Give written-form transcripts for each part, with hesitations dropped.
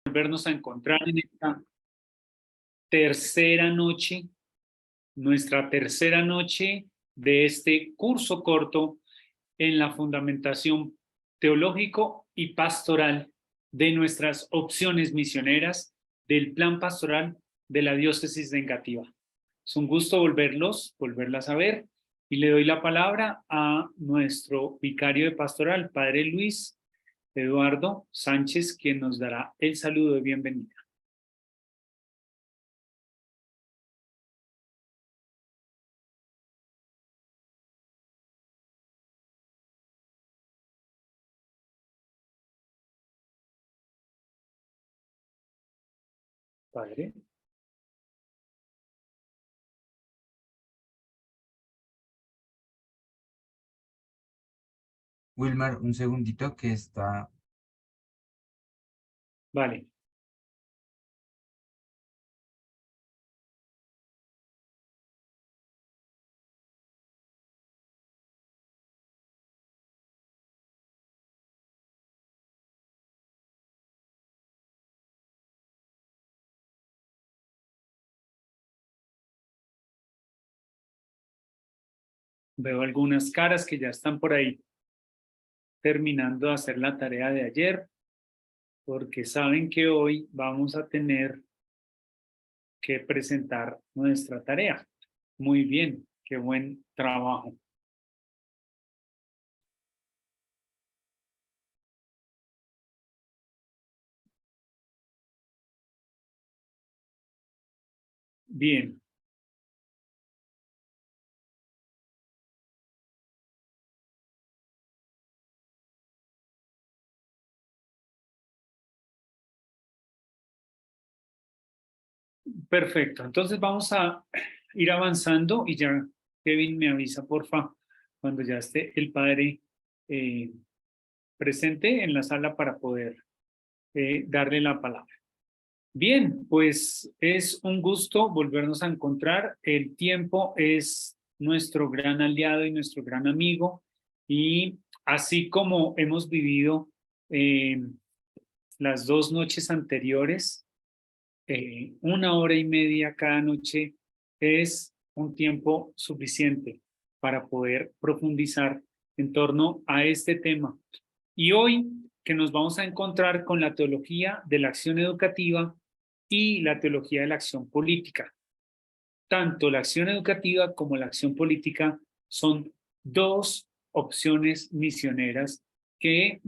Volvernos a encontrar en esta tercera noche, nuestra tercera noche de este curso corto en la fundamentación teológico y pastoral de nuestras opciones misioneras del plan pastoral de la diócesis de Engativá. Es un gusto volverlas a ver, y le doy la palabra a nuestro vicario de pastoral, Padre Luis Eduardo Sánchez, quien nos dará el saludo de bienvenida. Padre. Wilmar, un segundito que está. Vale. Veo algunas caras que ya están por ahí terminando de hacer la tarea de ayer, porque saben que hoy vamos a tener que presentar nuestra tarea. Muy bien, qué buen trabajo. Bien. Perfecto. Entonces vamos a ir avanzando y ya Kevin me avisa, porfa, cuando ya esté el padre eh, presente en la sala para poder darle la palabra. Bien, pues es un gusto volvernos a encontrar. El tiempo es nuestro gran aliado y nuestro gran amigo, y así como hemos vivido las dos noches anteriores, 1 hora y media cada noche es un tiempo suficiente para poder profundizar en torno a este tema. Y hoy que nos vamos a encontrar con la teología de la acción educativa y la teología de la acción política. Tanto la acción educativa como la acción política son dos opciones misioneras que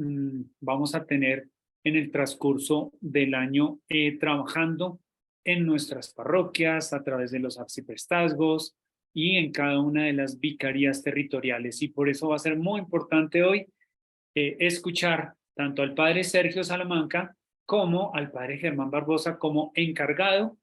vamos a tener en el transcurso del año trabajando en nuestras parroquias a través de los arciprestazgos y en cada una de las vicarías territoriales. Y por eso va a ser muy importante hoy escuchar tanto al padre Sergio Salamanca como al padre Germán Barbosa como encargado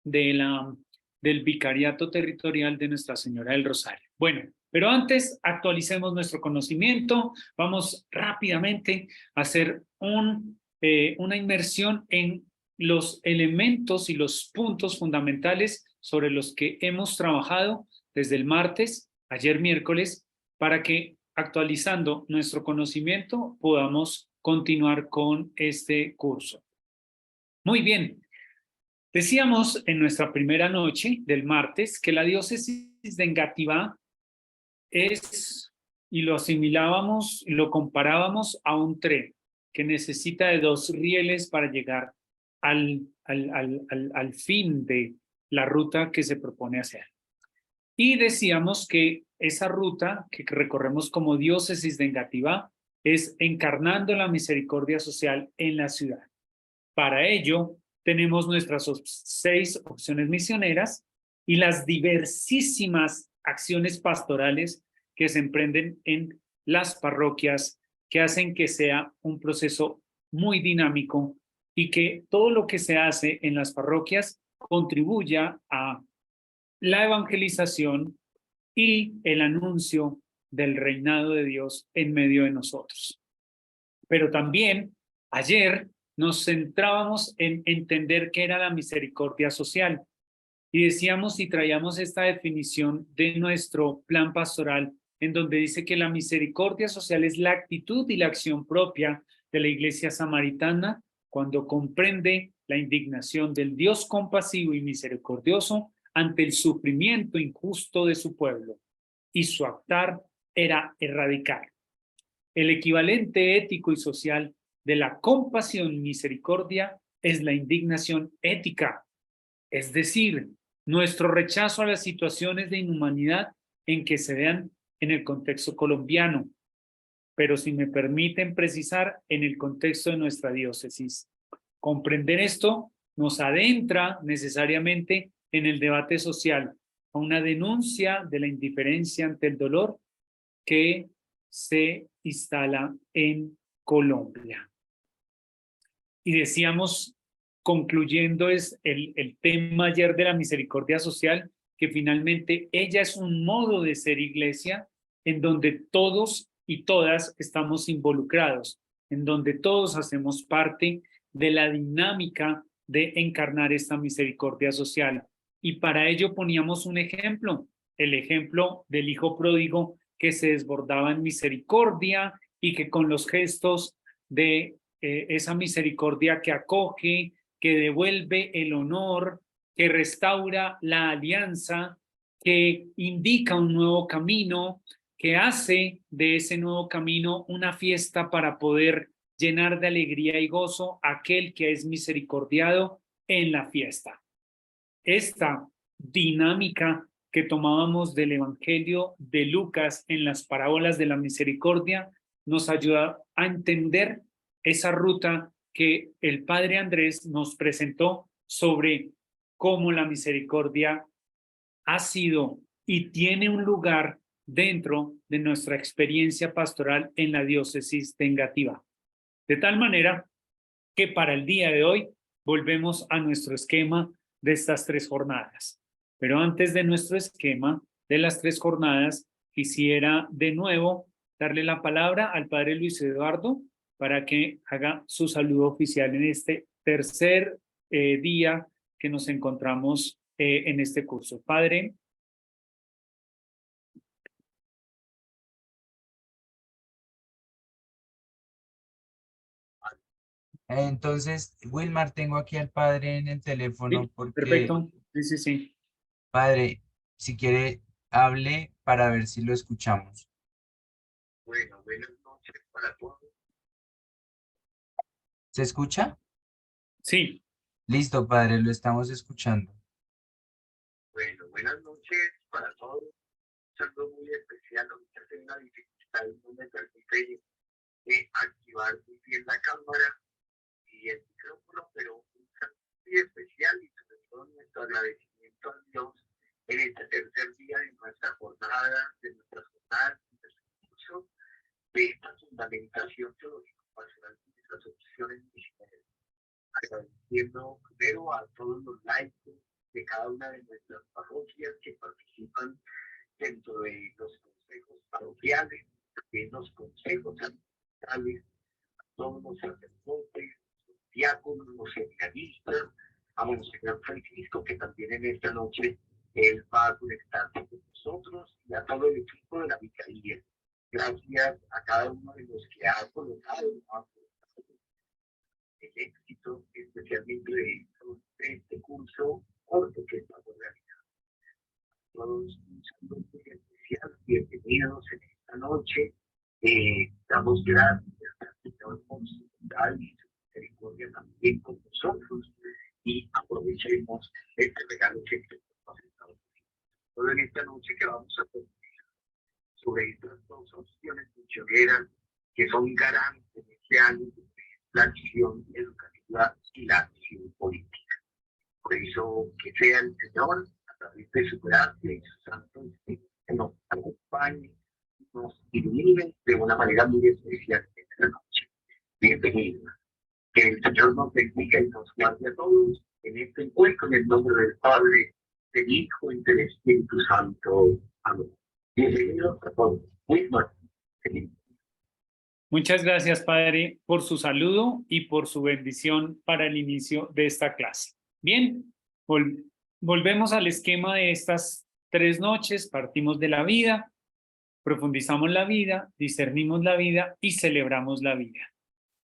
del vicariato territorial de Nuestra Señora del Rosario. Bueno, pero antes actualicemos nuestro conocimiento. Vamos rápidamente a hacer una inmersión en los elementos y los puntos fundamentales sobre los que hemos trabajado desde el martes, ayer miércoles, para que actualizando nuestro conocimiento podamos continuar con este curso. Muy bien. Decíamos en nuestra primera noche del martes que la diócesis de Engativá es, y lo asimilábamos, y lo comparábamos a un tren que necesita de 2 rieles para llegar al fin de la ruta que se propone hacer. Y decíamos que esa ruta que recorremos como diócesis de Engativá es encarnando la misericordia social en la ciudad. Para ello, tenemos nuestras 6 opciones misioneras y las diversísimas acciones pastorales que se emprenden en las parroquias, que hacen que sea un proceso muy dinámico y que todo lo que se hace en las parroquias contribuya a la evangelización y el anuncio del reinado de Dios en medio de nosotros. Pero también ayer nos centrábamos en entender qué era la misericordia social y decíamos y traíamos esta definición de nuestro plan pastoral, en donde dice que la misericordia social es la actitud y la acción propia de la iglesia samaritana cuando comprende la indignación del Dios compasivo y misericordioso ante el sufrimiento injusto de su pueblo, y su actuar era erradicar. El equivalente ético y social de la compasión y misericordia es la indignación ética, es decir, nuestro rechazo a las situaciones de inhumanidad en que se vean en el contexto colombiano, pero si me permiten precisar, en el contexto de nuestra diócesis. Comprender esto nos adentra necesariamente en el debate social, a una denuncia de la indiferencia ante el dolor que se instala en Colombia. Y decíamos, concluyendo es el tema ayer de la misericordia social, que finalmente ella es un modo de ser iglesia en donde todos y todas estamos involucrados, en donde todos hacemos parte de la dinámica de encarnar esta misericordia social. Y para ello poníamos un ejemplo, el ejemplo del hijo pródigo que se desbordaba en misericordia y que con los gestos de esa misericordia que acoge, que devuelve el honor, que restaura la alianza, que indica un nuevo camino, que hace de ese nuevo camino una fiesta para poder llenar de alegría y gozo a aquel que es misericordiado en la fiesta. Esta dinámica que tomábamos del Evangelio de Lucas en las parábolas de la misericordia nos ayuda a entender esa ruta que el Padre Andrés nos presentó sobre cómo la misericordia ha sido y tiene un lugar dentro de nuestra experiencia pastoral en la diócesis de Engativá. De tal manera que para el día de hoy volvemos a nuestro esquema de estas 3 jornadas. Pero antes de nuestro esquema de las 3 jornadas, quisiera de nuevo darle la palabra al Padre Luis Eduardo para que haga su saludo oficial en este tercer día que nos encontramos en este curso. Padre. Entonces, Wilmar, tengo aquí al padre en el teléfono Sí, porque, perfecto. Sí. padre, si quiere, hable para ver si lo escuchamos. Bueno, buenas noches para todos. ¿Se escucha? Sí. Listo, padre, lo estamos escuchando. Bueno, buenas noches para todos. Un saludo muy especial. Ahorita tengo una dificultad y no me permite activar muy bien la cámara y el micrófono, pero un saludo muy especial y sobre todo nuestro agradecimiento a Dios en este tercer día de nuestra jornada, de nuestras jornadas, de nuestro curso, de esta fundamentación teológico-pastoral de nuestras opciones misioneras. Agradeciendo primero a todos los laicos de cada una de nuestras parroquias que participan dentro de los consejos parroquiales, también los consejos sacramentales, a todos los sacerdotes, los diáconos, los seminaristas, a Monseñor Francisco, que también en esta noche él va a conectarse con nosotros, y a todo el equipo de la Vicaría. Gracias a cada uno de los que ha colocado, el éxito, especialmente de este curso corto que estamos realizando. Todos un saludo muy especial, bienvenidos en esta noche. Damos gracias al Señor por su bondad y su misericordia también con nosotros, y aprovechemos este regalo que nos está ofreciendo. Todo en esta noche que vamos a profundizar sobre estas 2 opciones misioneras que son garantes de este año, la acción educativa y la acción política. Por eso, que sea el Señor, a través de su gracia y su santo espíritu, que nos acompañe, nos ilumine de una manera muy especial esta noche. Bienvenidos. Que el Señor nos bendiga y nos guarde a todos en este encuentro, en el nombre del Padre, del Hijo y del Espíritu Santo. Amén. Bienvenidos a todos. Muy buenas. Muchas gracias, Padre, por su saludo y por su bendición para el inicio de esta clase. Bien, volvemos al esquema de estas 3 noches. Partimos de la vida, profundizamos la vida, discernimos la vida y celebramos la vida.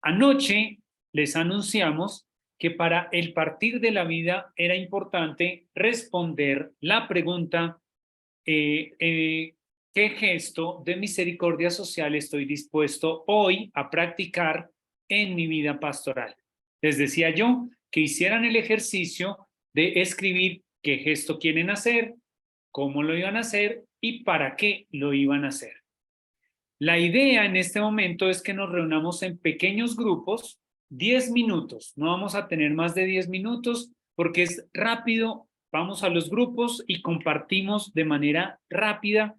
Anoche les anunciamos que para el partir de la vida era importante responder la pregunta, ¿qué gesto de misericordia social estoy dispuesto hoy a practicar en mi vida pastoral? Les decía yo que hicieran el ejercicio de escribir qué gesto quieren hacer, cómo lo iban a hacer y para qué lo iban a hacer. La idea en este momento es que nos reunamos en pequeños grupos, 10 minutos. No vamos a tener más de 10 minutos porque es rápido. Vamos a los grupos y compartimos de manera rápida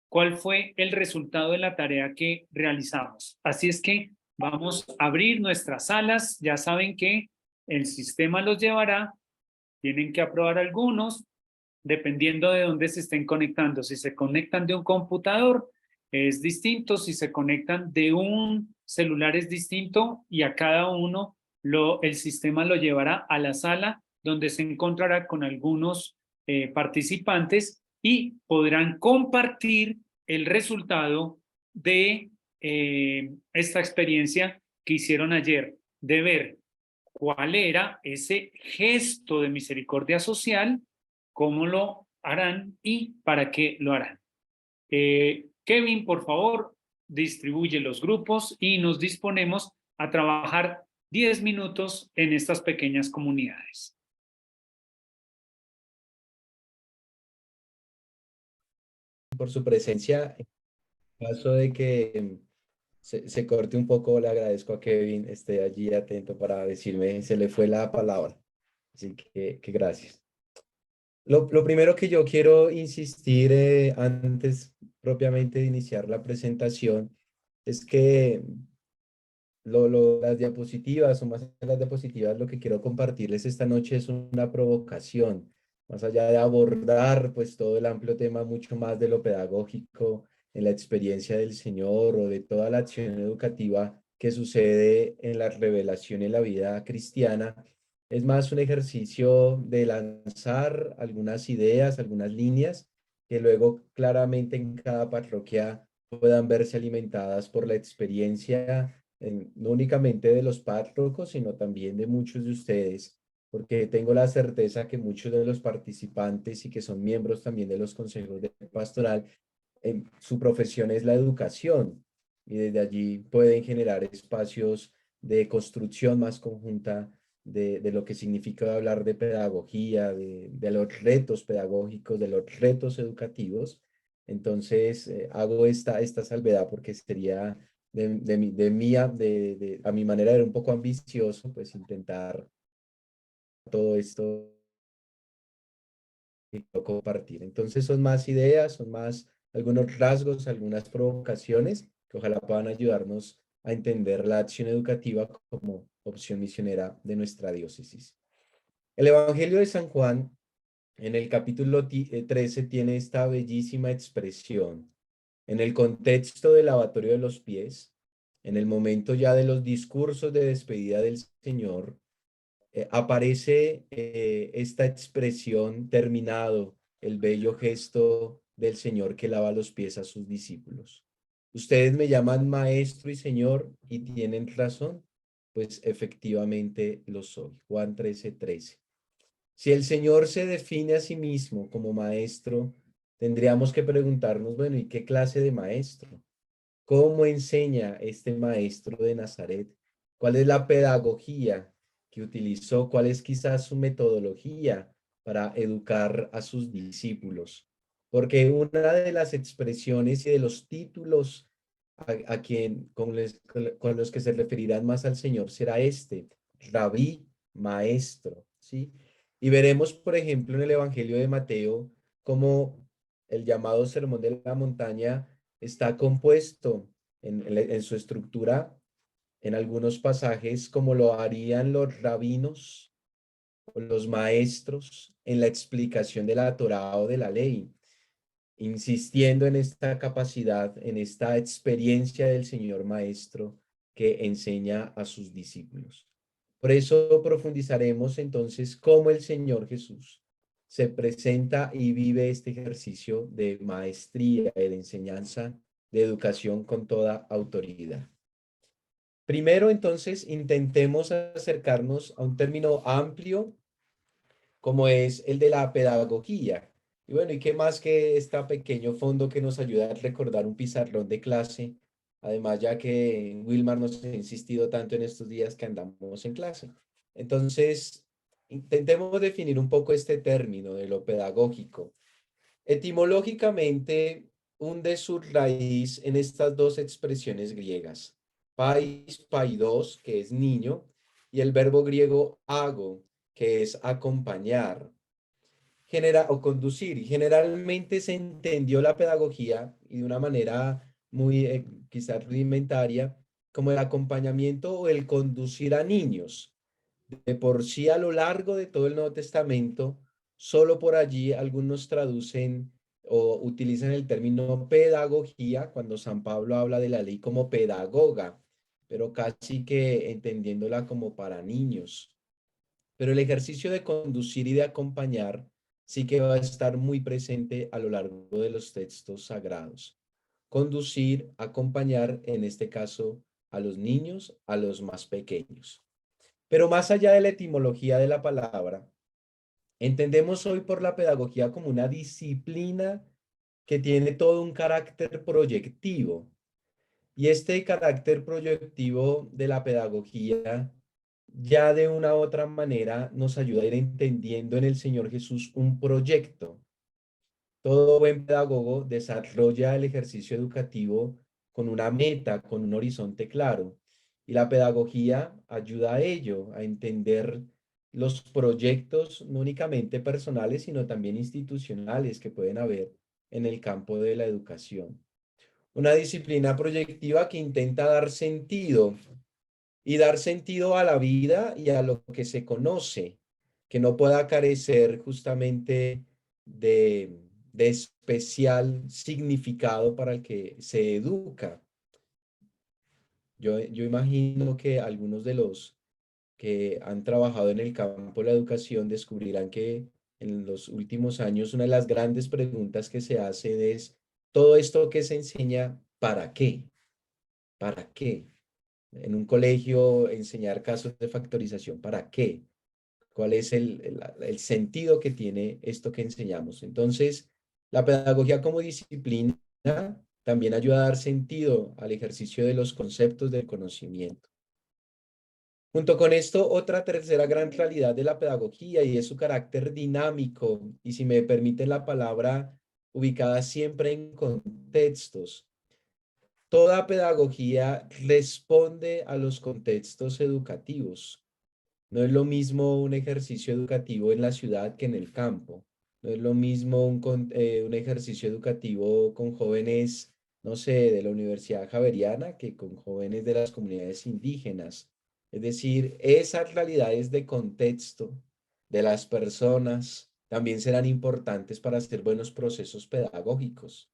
cuál fue el resultado de la tarea que realizamos. Así es que vamos a abrir nuestras salas. Ya saben que el sistema los llevará. Tienen que aprobar algunos, dependiendo de dónde se estén conectando. Si se conectan de un computador, es distinto. Si se conectan de un celular, es distinto. Y a cada uno el sistema lo llevará a la sala donde se encontrará con algunos participantes y podrán compartir el resultado de esta experiencia que hicieron ayer, de ver cuál era ese gesto de misericordia social, cómo lo harán y para qué lo harán. Kevin, por favor, distribuye los grupos y nos disponemos a trabajar 10 minutos en estas pequeñas comunidades. Por su presencia. En caso de que se corte un poco, le agradezco a Kevin, esté allí atento para decirme, se le fue la palabra. Así que gracias. Lo primero que yo quiero insistir antes propiamente de iniciar la presentación es que las diapositivas o más que las diapositivas, lo que quiero compartirles esta noche es una provocación, más allá de abordar pues todo el amplio tema mucho más de lo pedagógico en la experiencia del Señor o de toda la acción educativa que sucede en la revelación en la vida cristiana. Es más un ejercicio de lanzar algunas ideas, algunas líneas que luego claramente en cada parroquia puedan verse alimentadas por la experiencia no únicamente de los párrocos, sino también de muchos de ustedes, porque tengo la certeza que muchos de los participantes y que son miembros también de los consejos de pastoral, su profesión es la educación y desde allí pueden generar espacios de construcción más conjunta de lo que significa hablar de pedagogía, de los retos pedagógicos, de los retos educativos. Entonces, hago esta salvedad porque sería a mi manera de ver un poco ambicioso, pues intentar todo esto y compartir. Entonces son más ideas, son más algunos rasgos, algunas provocaciones que ojalá puedan ayudarnos a entender la acción educativa como opción misionera de nuestra diócesis. El Evangelio de San Juan, en el capítulo 13, tiene esta bellísima expresión. En el contexto del lavatorio de los pies, en el momento ya de los discursos de despedida del Señor, aparece esta expresión terminado, el bello gesto del Señor que lava los pies a sus discípulos. Ustedes me llaman maestro y Señor y tienen razón, pues efectivamente lo soy. Juan 13:13. Si el Señor se define a sí mismo como maestro, tendríamos que preguntarnos, bueno, ¿y qué clase de maestro? ¿Cómo enseña este maestro de Nazaret? ¿Cuál es la pedagogía que utilizó? ¿Cuál es quizás su metodología para educar a sus discípulos? Porque una de las expresiones y de los títulos con los que se referirán más al Señor será este, Rabí, maestro, ¿sí? Y veremos, por ejemplo, en el Evangelio de Mateo, cómo el llamado Sermón de la Montaña está compuesto en su estructura, en algunos pasajes, como lo harían los rabinos o los maestros en la explicación de la Torá o de la ley, insistiendo en esta capacidad, en esta experiencia del Señor Maestro que enseña a sus discípulos. Por eso profundizaremos entonces cómo el Señor Jesús se presenta y vive este ejercicio de maestría, de enseñanza, de educación con toda autoridad. Primero, entonces, intentemos acercarnos a un término amplio como es el de la pedagogía. Y bueno, ¿y qué más que este pequeño fondo que nos ayuda a recordar un pizarrón de clase? Además, ya que Wilmar nos ha insistido tanto en estos días que andamos en clase. Entonces, intentemos definir un poco este término de lo pedagógico. Etimológicamente, hunde su raíz en estas dos expresiones griegas, pais, paidos, que es niño, y el verbo griego ago, que es acompañar, o conducir. Y generalmente se entendió la pedagogía y de una manera muy quizás rudimentaria como el acompañamiento o el conducir a niños. De por sí a lo largo de todo el Nuevo Testamento, solo por allí algunos traducen o utilizan el término pedagogía cuando San Pablo habla de la ley como pedagoga, pero casi que entendiéndola como para niños. Pero el ejercicio de conducir y de acompañar sí que va a estar muy presente a lo largo de los textos sagrados. Conducir, acompañar, en este caso, a los niños, a los más pequeños. Pero más allá de la etimología de la palabra, entendemos hoy por la pedagogía como una disciplina que tiene todo un carácter proyectivo. Y este carácter proyectivo de la pedagogía ya de una u otra manera nos ayuda a ir entendiendo en el Señor Jesús un proyecto. Todo buen pedagogo desarrolla el ejercicio educativo con una meta, con un horizonte claro. Y la pedagogía ayuda a ello, a entender los proyectos no únicamente personales, sino también institucionales que pueden haber en el campo de la educación. Una disciplina proyectiva que intenta dar sentido y dar sentido a la vida y a lo que se conoce, que no pueda carecer justamente de especial significado para el que se educa. Yo imagino que algunos de los que han trabajado en el campo de la educación descubrirán que en los últimos años una de las grandes preguntas que se hace es, ¿todo esto que se enseña, para qué? ¿Para qué? En un colegio enseñar casos de factorización, ¿para qué? ¿Cuál es el sentido que tiene esto que enseñamos? Entonces, la pedagogía como disciplina también ayuda a dar sentido al ejercicio de los conceptos del conocimiento. Junto con esto, otra tercera gran realidad de la pedagogía y es su carácter dinámico y, si me permiten la palabra, ubicada siempre en contextos. Toda pedagogía responde a los contextos educativos. No es lo mismo un ejercicio educativo en la ciudad que en el campo. No es lo mismo un ejercicio educativo con jóvenes, no sé, de la Universidad Javeriana que con jóvenes de las comunidades indígenas. Es decir, esas realidades de contexto de las personas también serán importantes para hacer buenos procesos pedagógicos.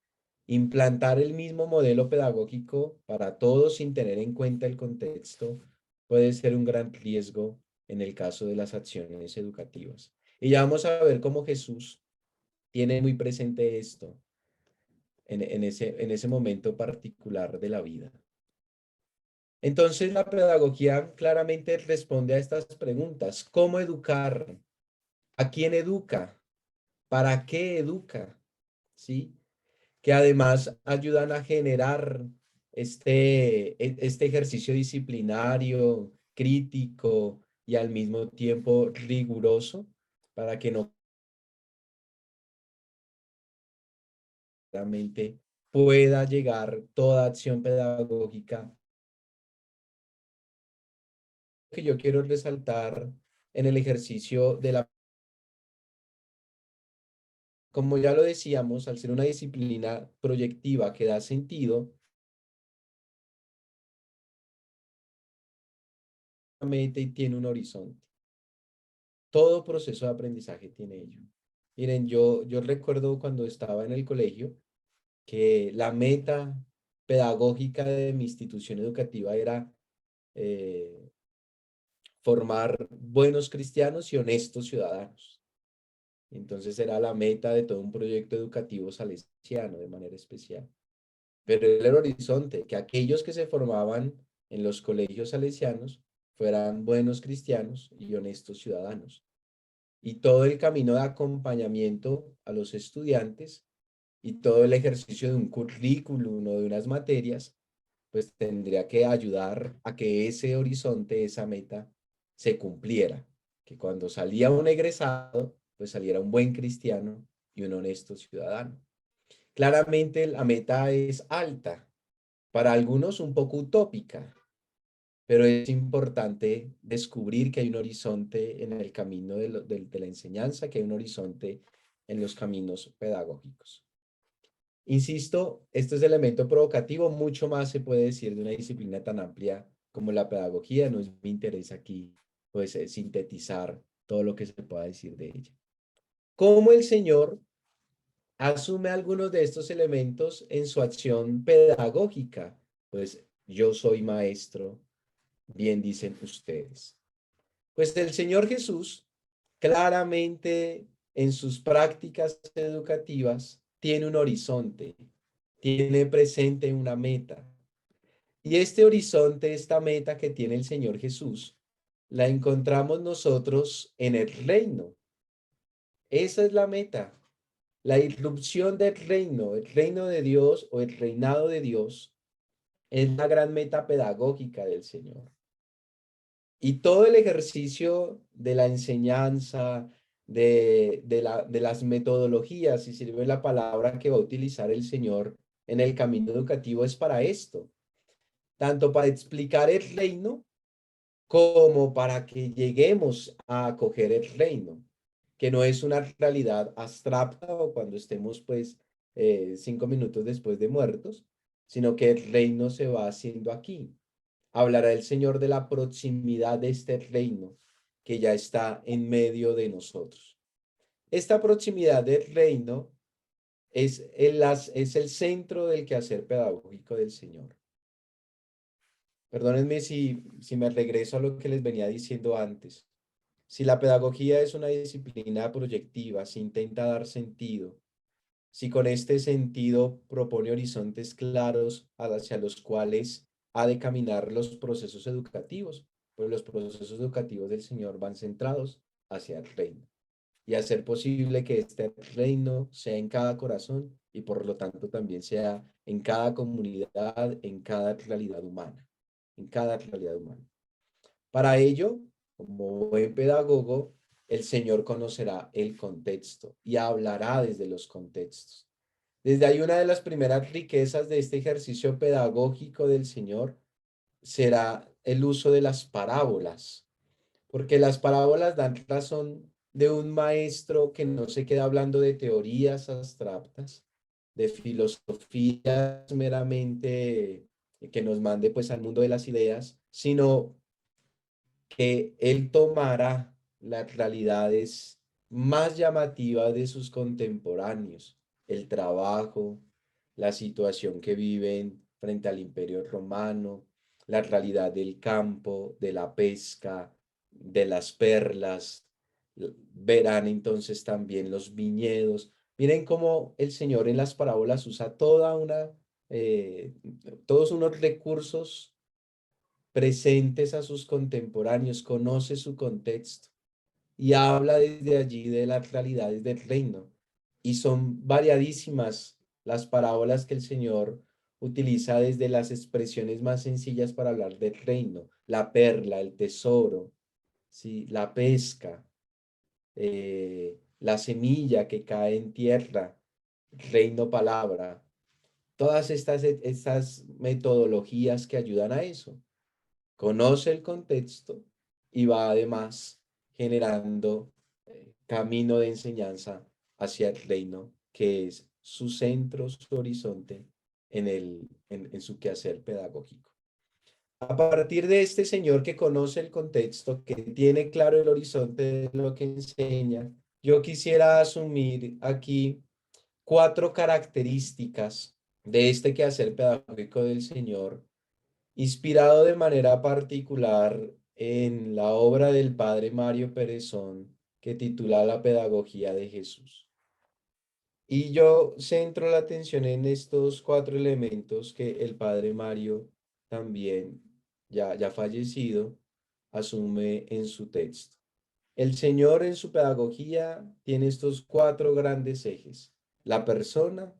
Implantar el mismo modelo pedagógico para todos sin tener en cuenta el contexto puede ser un gran riesgo en el caso de las acciones educativas. Y ya vamos a ver cómo Jesús tiene muy presente esto en ese momento particular de la vida. Entonces, la pedagogía claramente responde a estas preguntas. ¿Cómo educar? ¿A quién educa? ¿Para qué educa? ¿Sí? Que además ayudan a generar este ejercicio disciplinario, crítico y al mismo tiempo riguroso para que no realmente pueda llegar toda acción pedagógica. Que yo quiero resaltar en el ejercicio de la, como ya lo decíamos, al ser una disciplina proyectiva que da sentido, y tiene un horizonte. Todo proceso de aprendizaje tiene ello. Miren, yo recuerdo cuando estaba en el colegio que la meta pedagógica de mi institución educativa era eh, formar buenos cristianos y honestos ciudadanos. Entonces era la meta de todo un proyecto educativo salesiano de manera especial. Pero era el horizonte, que aquellos que se formaban en los colegios salesianos fueran buenos cristianos y honestos ciudadanos. Y todo el camino de acompañamiento a los estudiantes y todo el ejercicio de un currículum o de unas materias, pues tendría que ayudar a que ese horizonte, esa meta, se cumpliera. Que cuando salía un egresado, pues saliera un buen cristiano y un honesto ciudadano. Claramente la meta es alta, para algunos un poco utópica, pero es importante descubrir que hay un horizonte en el camino de la enseñanza, que hay un horizonte en los caminos pedagógicos. Insisto, este es el elemento provocativo, mucho más se puede decir de una disciplina tan amplia como la pedagogía, no es mi interés aquí, pues, sintetizar todo lo que se pueda decir de ella. ¿Cómo el Señor asume algunos de estos elementos en su acción pedagógica? Pues yo soy maestro, bien dicen ustedes. Pues el Señor Jesús claramente en sus prácticas educativas tiene un horizonte, tiene presente una meta. Y este horizonte, esta meta que tiene el Señor Jesús, la encontramos nosotros en el reino. Esa es la meta, la irrupción del reino, el reino de Dios o el reinado de Dios es la gran meta pedagógica del Señor. Y todo el ejercicio de la enseñanza, de las metodologías, si sirve la palabra que va a utilizar el Señor en el camino educativo, es para esto, tanto para explicar el reino como para que lleguemos a acoger el reino, que no es una realidad abstracta o cuando estemos pues 5 minutos después de muertos, sino que el reino se va haciendo aquí. Hablará el Señor de la proximidad de este reino que ya está en medio de nosotros. Esta proximidad del reino es el centro del quehacer pedagógico del Señor. Perdónenme si me regreso a lo que les venía diciendo antes. Si la pedagogía es una disciplina proyectiva, si intenta dar sentido, si con este sentido propone horizontes claros hacia los cuales ha de caminar los procesos educativos, pues los procesos educativos del Señor van centrados hacia el reino y hacer posible que este reino sea en cada corazón y por lo tanto también sea en cada comunidad, en cada realidad humana, en cada realidad humana. Para ello, como buen pedagogo, el Señor conocerá el contexto y hablará desde los contextos. Desde ahí una de las primeras riquezas de este ejercicio pedagógico del Señor será el uso de las parábolas, porque las parábolas dan razón de un maestro que no se queda hablando de teorías abstractas, de filosofías meramente que nos mande pues al mundo de las ideas, sino que él tomara las realidades más llamativas de sus contemporáneos, el trabajo, la situación que viven frente al Imperio Romano, la realidad del campo, de la pesca, de las perlas. Verán entonces también los viñedos. Miren cómo el Señor en las parábolas usa todos unos recursos presentes a sus contemporáneos, conoce su contexto y habla desde allí de las realidades del reino. Y son variadísimas las parábolas que el Señor utiliza desde las expresiones más sencillas para hablar del reino, la perla, el tesoro, ¿sí? La pesca, la semilla que cae en tierra, reino palabra, todas estas metodologías que ayudan a eso. Conoce el contexto y va además generando camino de enseñanza hacia el reino, que es su centro, su horizonte en su quehacer pedagógico. A partir de este señor que conoce el contexto, que tiene claro el horizonte de lo que enseña, yo quisiera asumir aquí 4 características de este quehacer pedagógico del Señor inspirado de manera particular en la obra del padre Mario Perezón que titula La pedagogía de Jesús. Y yo centro la atención en estos 4 elementos que el padre Mario también ya fallecido, asume en su texto. El Señor en su pedagogía tiene estos 4 grandes ejes: la persona,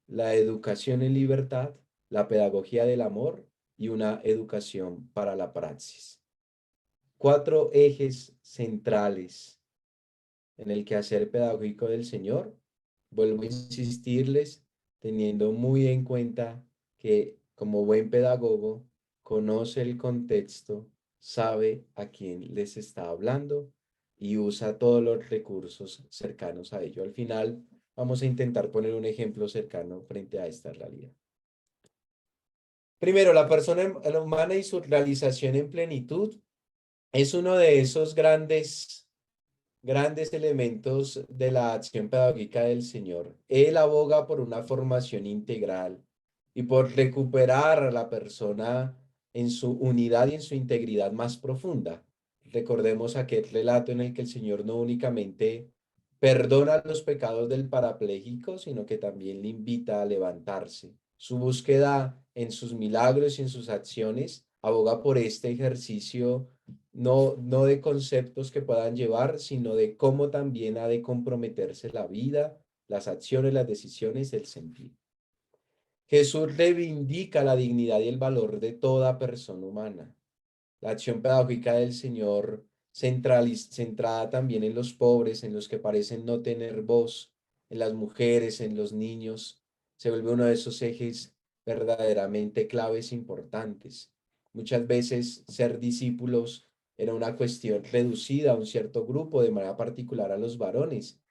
la educación en libertad, la pedagogía del amor y una educación para la praxis. 4 ejes centrales en el quehacer pedagógico del Señor. Vuelvo a insistirles, teniendo muy en cuenta que como buen pedagogo conoce el contexto, sabe a quién les está hablando y usa todos los recursos cercanos a ello. Al final, vamos a intentar poner un ejemplo cercano frente a esta realidad. Primero, la persona humana y su realización en plenitud es uno de esos grandes elementos de la acción pedagógica del Señor. Él aboga por una formación integral y por recuperar a la persona en su unidad y en su integridad más profunda. Recordemos aquel relato en el que el Señor no únicamente perdona los pecados del parapléjico, sino que también le invita a levantarse. Su búsqueda en sus milagros y en sus acciones aboga por este ejercicio no de conceptos que puedan llevar, sino de cómo también ha de comprometerse la vida, las acciones, las decisiones, el sentir. Jesús reivindica la dignidad y el valor de toda persona humana. La acción pedagógica del Señor, centrada también en los pobres, en los que parecen no tener voz, en las mujeres, en los niños, se vuelve uno de esos ejes verdaderamente claves importantes. Muchas veces ser discípulos era una cuestión reducida a un cierto grupo, de manera particular a los varones.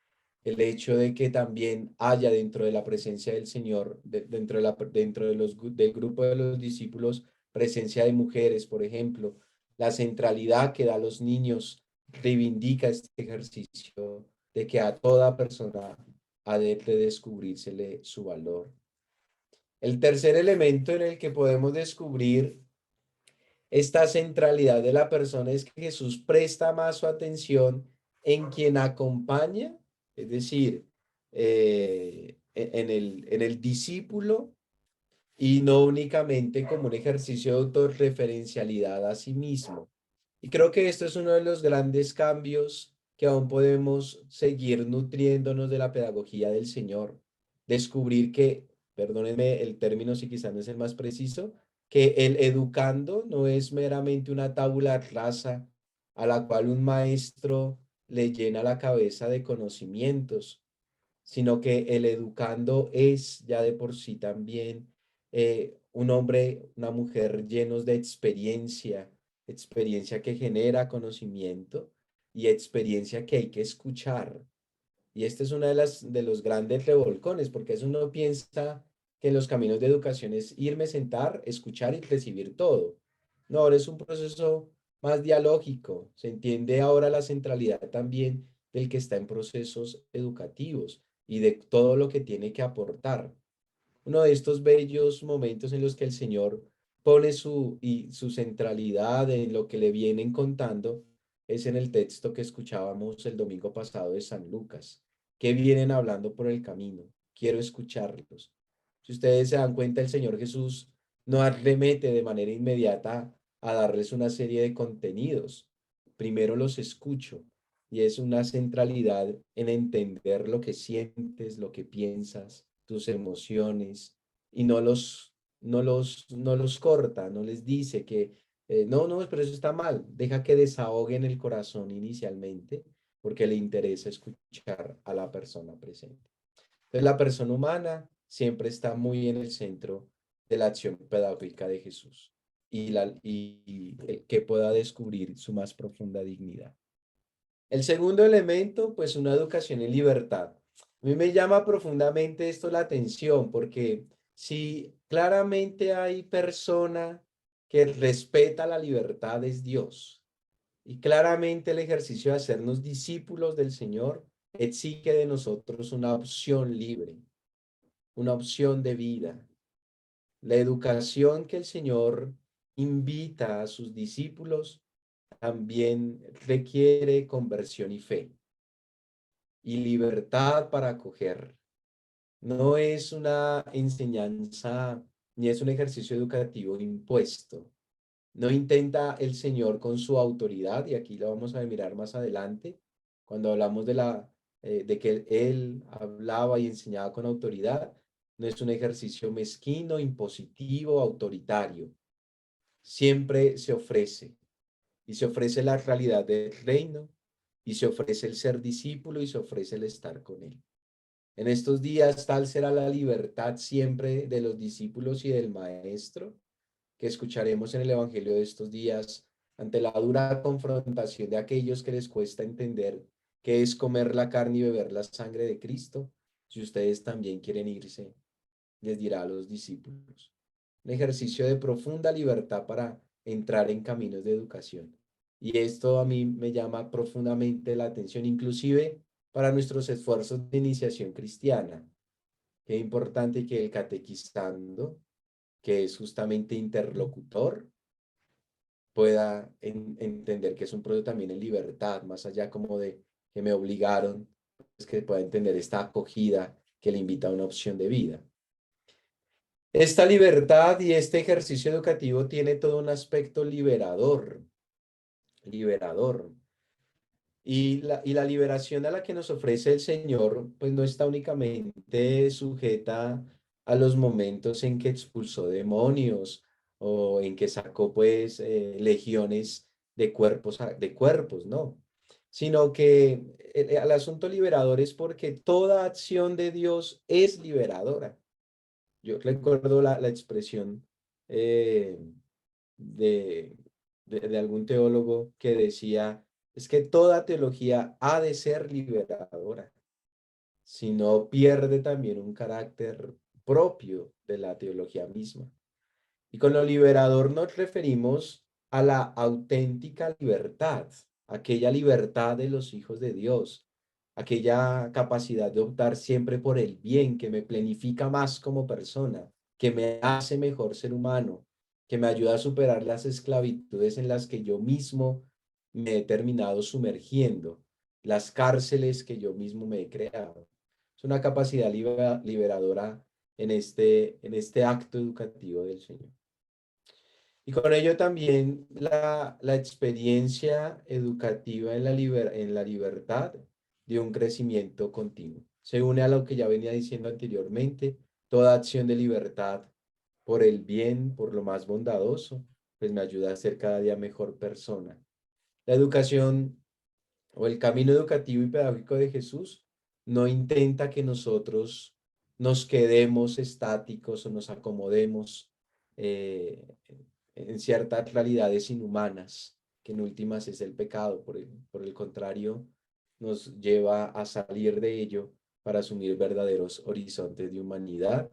El hecho de que también haya dentro de la presencia del Señor, del grupo de los discípulos, presencia de mujeres, por ejemplo, la centralidad que da a los niños, reivindica este ejercicio de que a toda persona ha de descubrírsele su valor. El tercer elemento en el que podemos descubrir esta centralidad de la persona es que Jesús presta más su atención en quien acompaña, es decir, en el discípulo, y no únicamente como un ejercicio de autorreferencialidad a sí mismo. Y creo que esto es uno de los grandes cambios que aún podemos seguir nutriéndonos de la pedagogía del Señor. Descubrir que, perdónenme el término si quizás no es el más preciso, que el educando no es meramente una tabula rasa a la cual un maestro le llena la cabeza de conocimientos, sino que el educando es ya de por sí también un hombre, una mujer llenos de experiencia que genera conocimiento y experiencia que hay que escuchar. Y este es uno de los grandes revolcones, porque eso uno piensa que en los caminos de educación es irme, sentar, escuchar y recibir todo. No, ahora es un proceso más dialógico. Se entiende ahora la centralidad también del que está en procesos educativos y de todo lo que tiene que aportar. Uno de estos bellos momentos en los que el Señor pone su centralidad en lo que le vienen contando es en el texto que escuchábamos el domingo pasado de San Lucas. ¿Qué vienen hablando por el camino? Quiero escucharlos. Si ustedes se dan cuenta, el Señor Jesús no arremete de manera inmediata a darles una serie de contenidos. Primero los escucho y es una centralidad en entender lo que sientes, lo que piensas, tus emociones, y no los corta, no les dice que no, pero eso está mal. Deja que desahoguen el corazón inicialmente porque le interesa escuchar a la persona presente. Entonces, la persona humana siempre está muy en el centro de la acción pedagógica de Jesús y que pueda descubrir su más profunda dignidad. El segundo elemento, pues una educación en libertad. A mí me llama profundamente esto la atención porque si claramente hay persona que respeta la libertad es Dios. Y claramente el ejercicio de hacernos discípulos del Señor exige de nosotros una opción libre, una opción de vida. La educación que el Señor invita a sus discípulos también requiere conversión y fe y libertad para acoger. No es una enseñanza ni es un ejercicio educativo impuesto. No intenta el Señor con su autoridad, y aquí lo vamos a mirar más adelante, cuando hablamos de que Él hablaba y enseñaba con autoridad. No es un ejercicio mezquino, impositivo, autoritario. Siempre se ofrece, y se ofrece la realidad del reino, y se ofrece el ser discípulo, y se ofrece el estar con Él. En estos días tal será la libertad siempre de los discípulos y del Maestro, que escucharemos en el Evangelio de estos días, ante la dura confrontación de aquellos que les cuesta entender qué es comer la carne y beber la sangre de Cristo. Si ustedes también quieren irse, les dirá a los discípulos. Un ejercicio de profunda libertad para entrar en caminos de educación. Y esto a mí me llama profundamente la atención, inclusive para nuestros esfuerzos de iniciación cristiana. Qué importante que el catequizando, que es justamente interlocutor, pueda entender que es un proceso también en libertad, más allá como de que me obligaron, es que pueda entender esta acogida que le invita a una opción de vida. Esta libertad y este ejercicio educativo tiene todo un aspecto liberador, liberador. Y la liberación a la que nos ofrece el Señor, pues no está únicamente sujeta a los momentos en que expulsó demonios o en que sacó pues legiones de cuerpos, ¿no? Sino que el asunto liberador es porque toda acción de Dios es liberadora. Yo recuerdo la expresión eh, de, de algún teólogo que decía, es que toda teología ha de ser liberadora, si no pierde también un carácter propio de la teología misma. Y con lo liberador nos referimos a la auténtica libertad, aquella libertad de los hijos de Dios, aquella capacidad de optar siempre por el bien que me plenifica más como persona, que me hace mejor ser humano, que me ayuda a superar las esclavitudes en las que yo mismo me he terminado sumergiendo, las cárceles que yo mismo me he creado. Es una capacidad liberadora en este acto educativo del Señor. Y con ello también la experiencia educativa en la libertad de un crecimiento continuo. Se une a lo que ya venía diciendo anteriormente, toda acción de libertad por el bien, por lo más bondadoso, pues me ayuda a ser cada día mejor persona. La educación o el camino educativo y pedagógico de Jesús no intenta que nosotros nos quedemos estáticos o nos acomodemos eh, en ciertas realidades inhumanas, que en últimas es el pecado. Por el contrario, nos lleva a salir de ello para asumir verdaderos horizontes de humanidad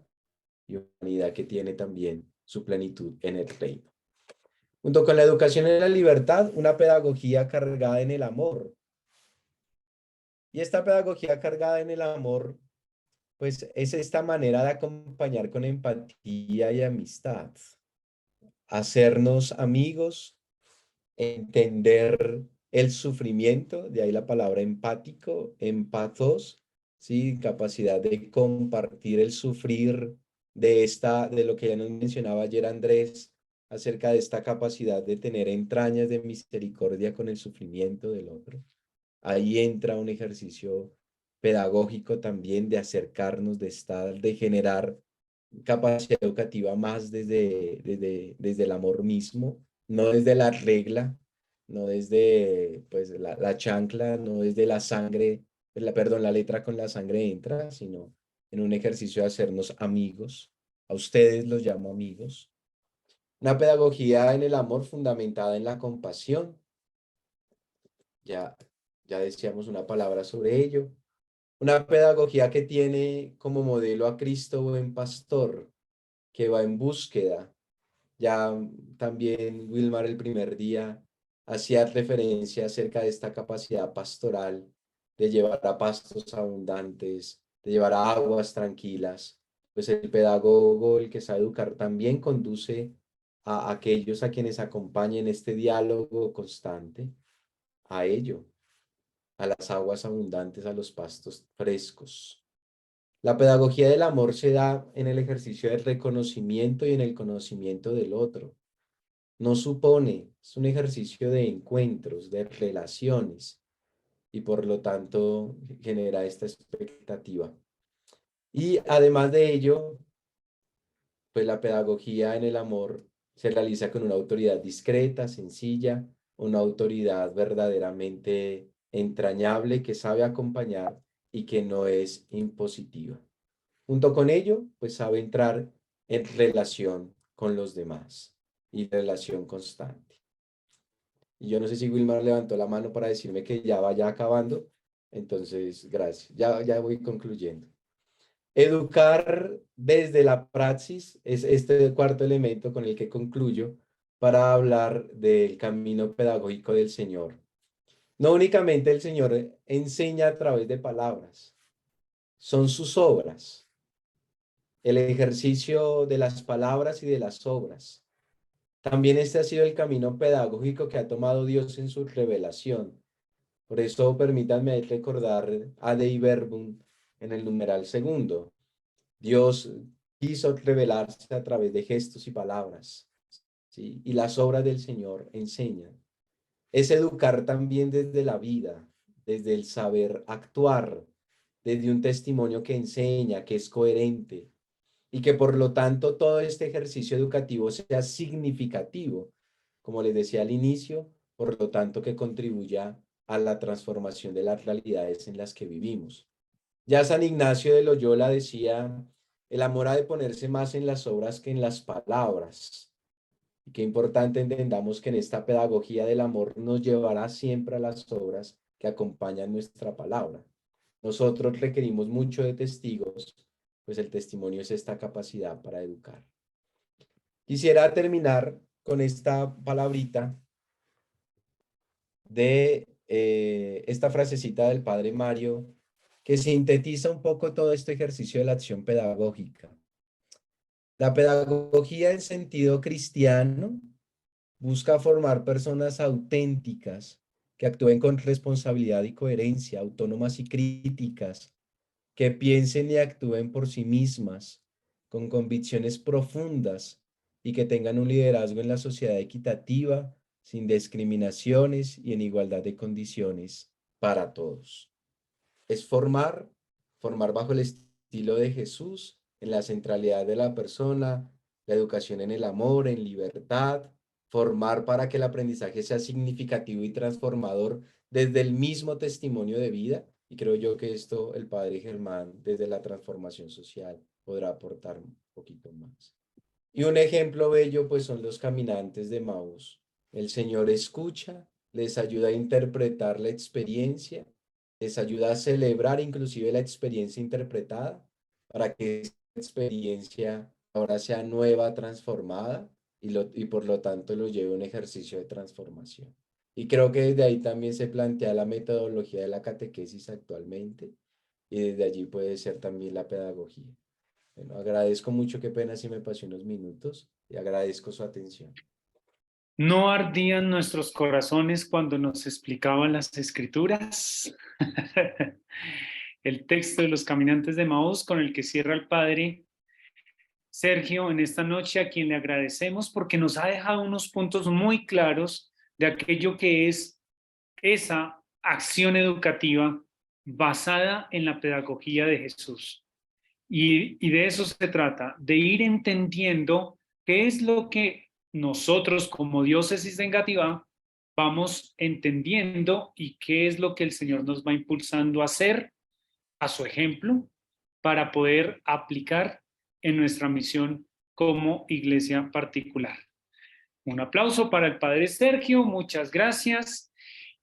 y humanidad que tiene también su plenitud en el reino. Junto con la educación en la libertad, una pedagogía cargada en el amor. Y esta pedagogía cargada en el amor, pues es esta manera de acompañar con empatía y amistad, hacernos amigos, entender el sufrimiento, de ahí la palabra empático, empathos, ¿sí? Capacidad de compartir el sufrir de lo que ya nos mencionaba ayer Andrés, acerca de esta capacidad de tener entrañas de misericordia con el sufrimiento del otro. Ahí entra un ejercicio pedagógico también de acercarnos, de estar, de generar capacidad educativa más desde el amor mismo, no desde la regla, no desde pues, la chancla, no desde la sangre, perdón, la letra con la sangre entra, sino en un ejercicio de hacernos amigos. A ustedes los llamo amigos. Una pedagogía en el amor fundamentada en la compasión. Ya, ya decíamos una palabra sobre ello. Una pedagogía que tiene como modelo a Cristo buen pastor, que va en búsqueda. Ya también Wilmar el primer día hacía referencia acerca de esta capacidad pastoral de llevar a pastos abundantes, de llevar a aguas tranquilas. Pues el pedagogo, el que sabe educar, también conduce a aquellos a quienes acompañen este diálogo constante a ello, a las aguas abundantes, a los pastos frescos. La pedagogía del amor se da en el ejercicio del reconocimiento y en el conocimiento del otro. no supone, es un ejercicio de encuentros, de relaciones, y por lo tanto genera esta expectativa. Y además de ello, pues la pedagogía en el amor se realiza con una autoridad discreta, sencilla, una autoridad verdaderamente entrañable que sabe acompañar y que no es impositiva. Junto con ello, pues sabe entrar en relación con los demás y relación constante. Y yo no sé si Wilmar levantó la mano para decirme que ya vaya acabando. Entonces, gracias. Ya voy concluyendo. Educar desde la praxis es este cuarto elemento con el que concluyo para hablar del camino pedagógico del Señor. No únicamente el Señor enseña a través de palabras, son sus obras, el ejercicio de las palabras y de las obras. También este ha sido el camino pedagógico que ha tomado Dios en su revelación. Por eso permítanme recordar a Dei Verbum en el numeral segundo. Dios quiso revelarse a través de gestos y palabras, ¿sí? Y las obras del Señor enseñan. Es educar también desde la vida, desde el saber actuar, desde un testimonio que enseña, que es coherente, y que por lo tanto todo este ejercicio educativo sea significativo, como les decía al inicio, por lo tanto que contribuya a la transformación de las realidades en las que vivimos. Ya San Ignacio de Loyola decía, el amor ha de ponerse más en las obras que en las palabras. Y qué importante entendamos que en esta pedagogía del amor nos llevará siempre a las obras que acompañan nuestra palabra. Nosotros requerimos mucho de testigos, pues el testimonio es esta capacidad para educar. Quisiera terminar con esta palabrita de esta frasecita del padre Mario, que sintetiza un poco todo este ejercicio de la acción pedagógica. La pedagogía en sentido cristiano busca formar personas auténticas que actúen con responsabilidad y coherencia, autónomas y críticas, que piensen y actúen por sí mismas, con convicciones profundas y que tengan un liderazgo en la sociedad equitativa, sin discriminaciones y en igualdad de condiciones para todos. Es formar bajo el estilo de Jesús, en la centralidad de la persona, la educación en el amor, en libertad, formar para que el aprendizaje sea significativo y transformador desde el mismo testimonio de vida. Y creo yo que esto el padre Germán, desde la transformación social, podrá aportar un poquito más. Y un ejemplo bello, pues son los caminantes de Maús. El Señor escucha, les ayuda a interpretar la experiencia, les ayuda a celebrar inclusive la experiencia interpretada, para que esa experiencia ahora sea nueva, transformada, y por lo tanto lo lleve a un ejercicio de transformación. Y creo que desde ahí también se plantea la metodología de la catequesis actualmente, y desde allí puede ser también la pedagogía. Bueno, agradezco mucho, qué pena si me pasé unos minutos, y agradezco su atención. ¿No ardían nuestros corazones cuando nos explicaban las escrituras? El texto de los caminantes de Maús con el que cierra el padre Sergio en esta noche, a quien le agradecemos porque nos ha dejado unos puntos muy claros de aquello que es esa acción educativa basada en la pedagogía de Jesús. Y de eso se trata, de ir entendiendo qué es lo que nosotros como diócesis de Engativá vamos entendiendo y qué es lo que el Señor nos va impulsando a hacer a su ejemplo para poder aplicar en nuestra misión como iglesia particular. Un aplauso para el Padre Sergio, muchas gracias.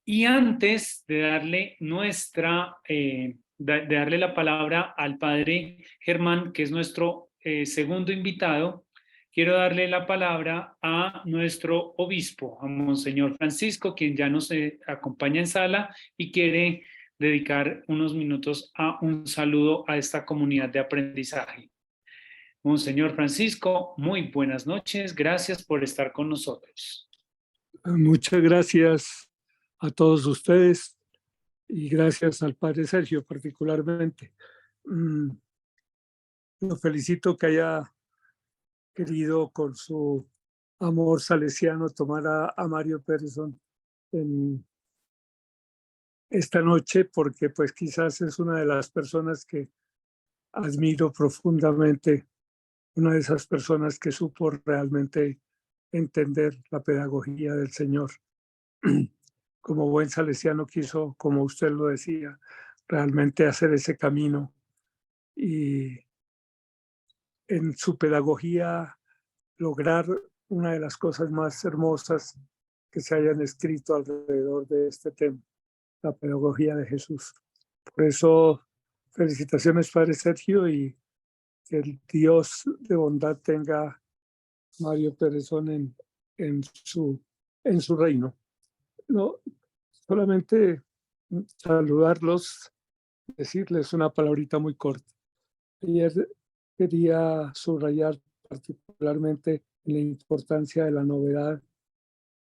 Y antes de darle de darle la palabra al Padre Germán, que es nuestro segundo invitado, quiero darle la palabra a nuestro obispo, a Monseñor Francisco, quien ya nos acompaña en sala y quiere dedicar unos minutos a un saludo a esta comunidad de aprendizaje. Monseñor Francisco, muy buenas noches, gracias por estar con nosotros. Muchas gracias a todos ustedes y gracias al Padre Sergio particularmente. Lo felicito que haya querido con su amor salesiano tomar a Mario Pearson en esta noche, porque pues quizás es una de las personas que admiro profundamente, una de esas personas que supo realmente entender la pedagogía del Señor. Como buen salesiano quiso, como usted lo decía, realmente hacer ese camino y en su pedagogía lograr una de las cosas más hermosas que se hayan escrito alrededor de este tema, la pedagogía de Jesús. Por eso, felicitaciones, Padre Sergio, y que el Dios de bondad tenga a Mario Pérezón en su reino. No, solamente saludarlos, decirles una palabrita muy corta. Ayer quería subrayar particularmente la importancia de la novedad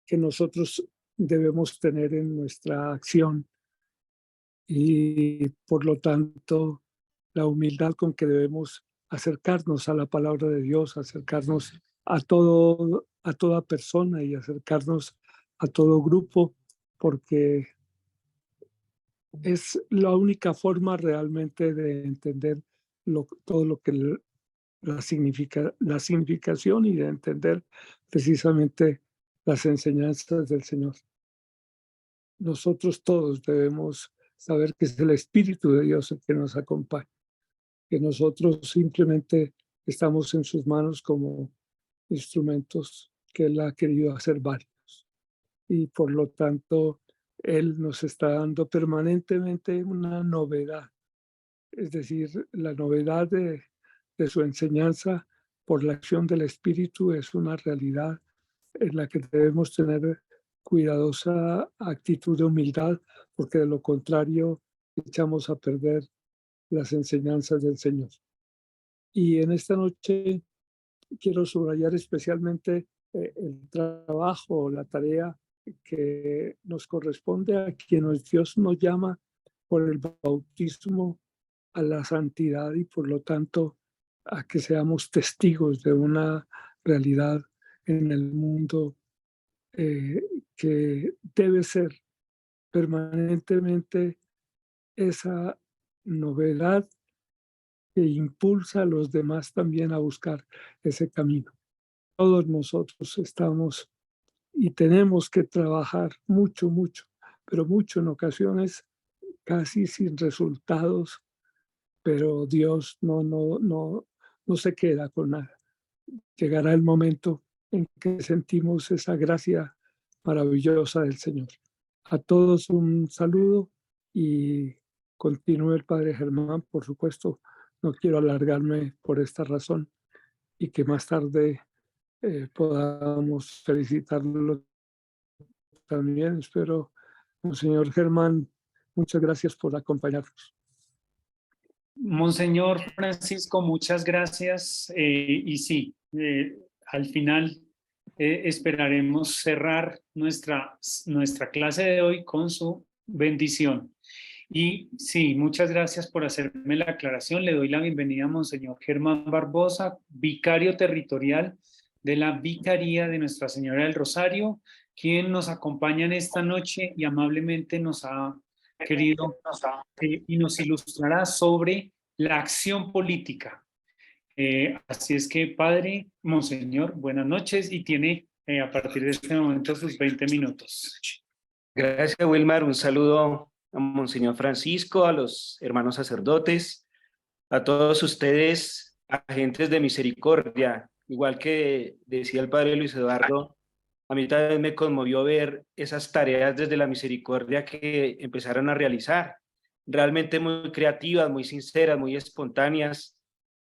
que nosotros debemos tener en nuestra acción y por lo tanto la humildad con que debemos acercarnos a la palabra de Dios, acercarnos a toda persona y acercarnos a todo grupo, porque es la única forma realmente de entender todo lo que la significación y de entender precisamente las enseñanzas del Señor. Nosotros todos debemos saber que es el Espíritu de Dios el que nos acompaña, que nosotros simplemente estamos en sus manos como instrumentos que Él ha querido hacer válidos. Y por lo tanto, Él nos está dando permanentemente una novedad, es decir, la novedad de su enseñanza por la acción del Espíritu es una realidad en la que debemos tener cuidadosa actitud de humildad, porque de lo contrario echamos a perder las enseñanzas del Señor. Y en esta noche quiero subrayar especialmente el trabajo, la tarea que nos corresponde a quienes Dios nos llama por el bautismo a la santidad y por lo tanto a que seamos testigos de una realidad en el mundo que debe ser permanentemente esa novedad que impulsa a los demás también a buscar ese camino. Todos nosotros estamos y tenemos que trabajar mucho, mucho, pero mucho en ocasiones casi sin resultados, pero Dios no se queda con nada. Llegará el momento en que sentimos esa gracia maravillosa del Señor. A todos un saludo y continúe el Padre Germán, por supuesto. No quiero alargarme por esta razón y que más tarde podamos felicitarlo también. Espero, Monseñor Germán, muchas gracias por acompañarnos. Monseñor Francisco, muchas gracias. Y sí, al final esperaremos cerrar nuestra clase de hoy con su bendición. Y sí, muchas gracias por hacerme la aclaración. Le doy la bienvenida a Monseñor Germán Barbosa, vicario territorial de la Vicaría de Nuestra Señora del Rosario, quien nos acompaña en esta noche y amablemente nos ha querido y nos ilustrará sobre la acción política. Así es que, padre, monseñor, buenas noches y tiene a partir de este momento sus 20 minutos. Gracias, Wilmar. Un saludo a Monseñor Francisco, a los hermanos sacerdotes, a todos ustedes, agentes de misericordia. Igual que decía el padre Luis Eduardo, a mí también me conmovió ver esas tareas desde la misericordia que empezaron a realizar. Realmente muy creativas, muy sinceras, muy espontáneas.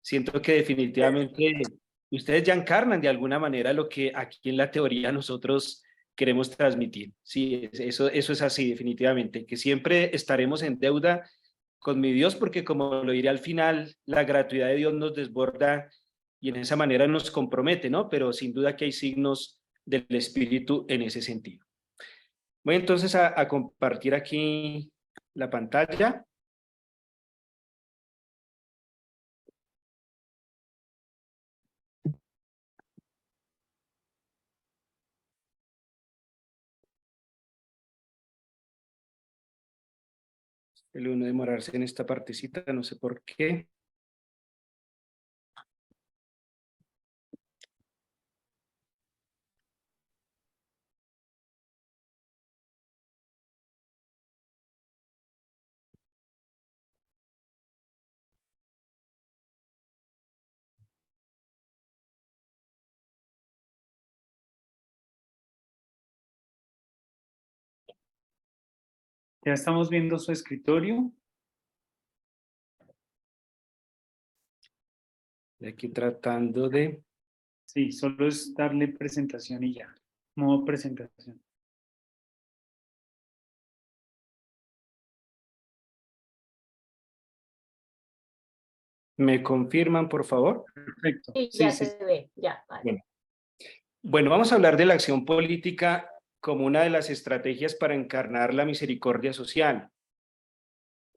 Siento que definitivamente ustedes ya encarnan de alguna manera lo que aquí en la teoría nosotros queremos transmitir. Sí, eso es así definitivamente, que siempre estaremos en deuda con mi Dios, porque como lo diré al final, la gratuidad de Dios nos desborda y en esa manera nos compromete, ¿no? Pero sin duda que hay signos del Espíritu en ese sentido. Voy entonces a compartir aquí la pantalla. El uno demorarse en esta partecita, no sé por qué. Ya estamos viendo su escritorio. Y aquí tratando de... Sí, solo es darle presentación y ya. Modo presentación. ¿Me confirman, por favor? Perfecto. Sí, Sí, ya sí. se ve, ya, vale. Bien. Bueno, vamos a hablar de la acción política como una de las estrategias para encarnar la misericordia social.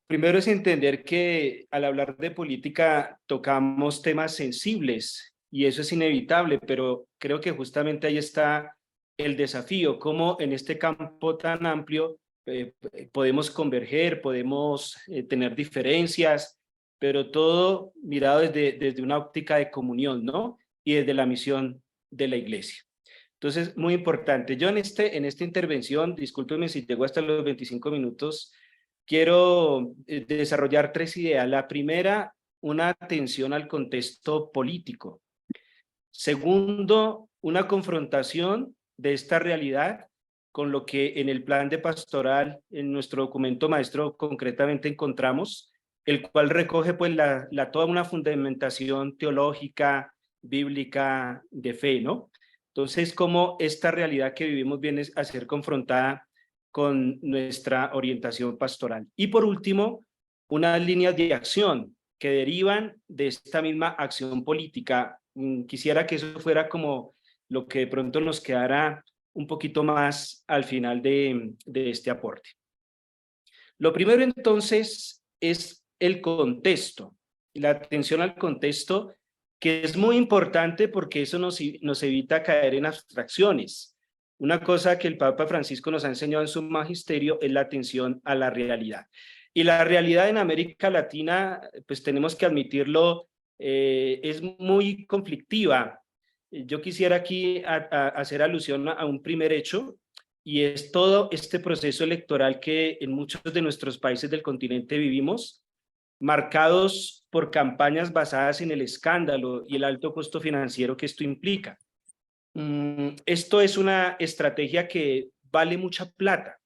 Primero es entender que al hablar de política tocamos temas sensibles y eso es inevitable, pero creo que justamente ahí está el desafío, cómo en este campo tan amplio podemos converger, podemos tener diferencias, pero todo mirado desde una óptica de comunión, ¿no? Y desde la misión de la iglesia. Entonces, muy importante. Yo en esta intervención, discúlpeme si llego hasta los 25 minutos, quiero desarrollar 3 ideas. La primera, una atención al contexto político. Segundo, una confrontación de esta realidad con lo que en el plan de pastoral, en nuestro documento maestro, concretamente encontramos, el cual recoge pues toda una fundamentación teológica, bíblica, de fe, ¿no? Entonces, cómo esta realidad que vivimos viene a ser confrontada con nuestra orientación pastoral. Y por último, unas líneas de acción que derivan de esta misma acción política. Quisiera que eso fuera como lo que de pronto nos quedara un poquito más al final de este aporte. Lo primero entonces es el contexto, la atención al contexto, que es muy importante porque eso nos evita caer en abstracciones. Una cosa que el Papa Francisco nos ha enseñado en su magisterio es la atención a la realidad. Y la realidad en América Latina, pues tenemos que admitirlo, es muy conflictiva. Yo quisiera aquí hacer alusión a un primer hecho, y es todo este proceso electoral que en muchos de nuestros países del continente vivimos, marcados por campañas basadas en el escándalo y el alto costo financiero que esto implica. Esto es una estrategia que vale mucha plata.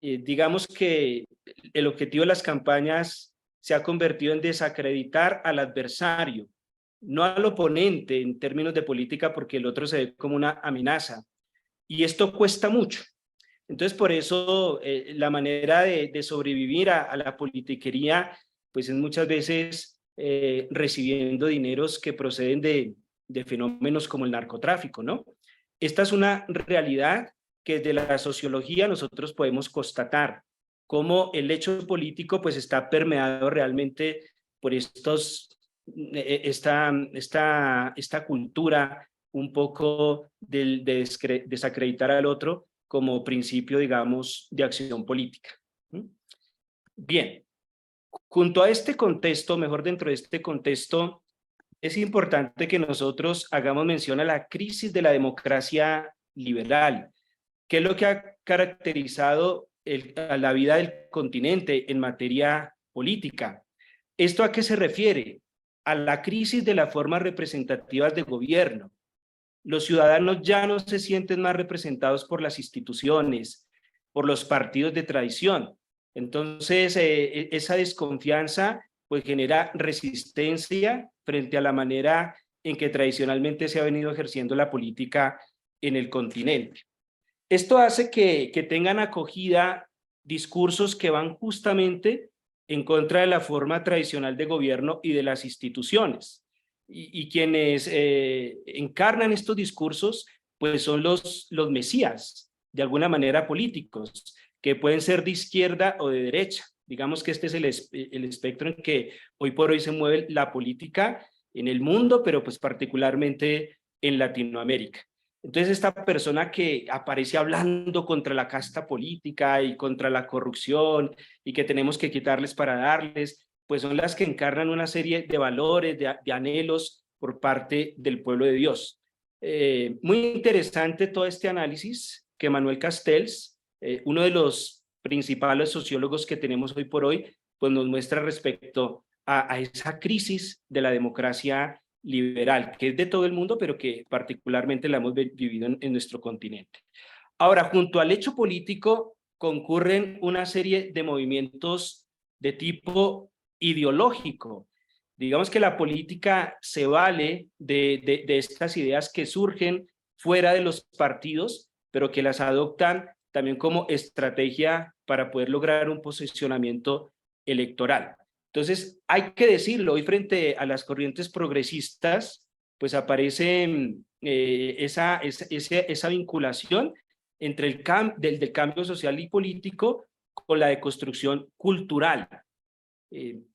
Digamos que el objetivo de las campañas se ha convertido en desacreditar al adversario, no al oponente en términos de política, porque el otro se ve como una amenaza. Y esto cuesta mucho. Entonces, por eso la manera de sobrevivir a la politiquería, pues es muchas veces recibiendo dineros que proceden de fenómenos como el narcotráfico, ¿no? Esta es una realidad que desde la sociología nosotros podemos constatar, cómo el hecho político pues está permeado realmente por esta cultura un poco de desacreditar al otro como principio, digamos, de acción política. Bien, junto a este contexto, mejor dentro de este contexto, es importante que nosotros hagamos mención a la crisis de la democracia liberal, que es lo que ha caracterizado a la vida del continente en materia política. ¿Esto a qué se refiere? A la crisis de las formas representativas de gobierno. Los ciudadanos ya no se sienten más representados por las instituciones, por los partidos de tradición. Entonces, esa desconfianza pues genera resistencia frente a la manera en que tradicionalmente se ha venido ejerciendo la política en el continente. Esto hace que tengan acogida discursos que van justamente en contra de la forma tradicional de gobierno y de las instituciones. Y quienes encarnan estos discursos, pues son los mesías, de alguna manera políticos, que pueden ser de izquierda o de derecha. Digamos que este es el espectro en que hoy por hoy se mueve la política en el mundo, pero pues particularmente en Latinoamérica. Entonces esta persona que aparece hablando contra la casta política y contra la corrupción y que tenemos que quitarles para darles, pues son las que encarnan una serie de valores, de anhelos por parte del pueblo de Dios. Muy interesante todo este análisis que Manuel Castells, uno de los principales sociólogos que tenemos hoy por hoy, pues nos muestra respecto a esa crisis de la democracia liberal, que es de todo el mundo, pero que particularmente la hemos vivido en nuestro continente. Ahora, junto al hecho político, concurren una serie de movimientos de tipo ideológico. Digamos que la política se vale de estas ideas que surgen fuera de los partidos, pero que las adoptan también como estrategia para poder lograr un posicionamiento electoral. Entonces, hay que decirlo, hoy frente a las corrientes progresistas, pues aparece esa vinculación entre el del cambio social y político con la deconstrucción cultural.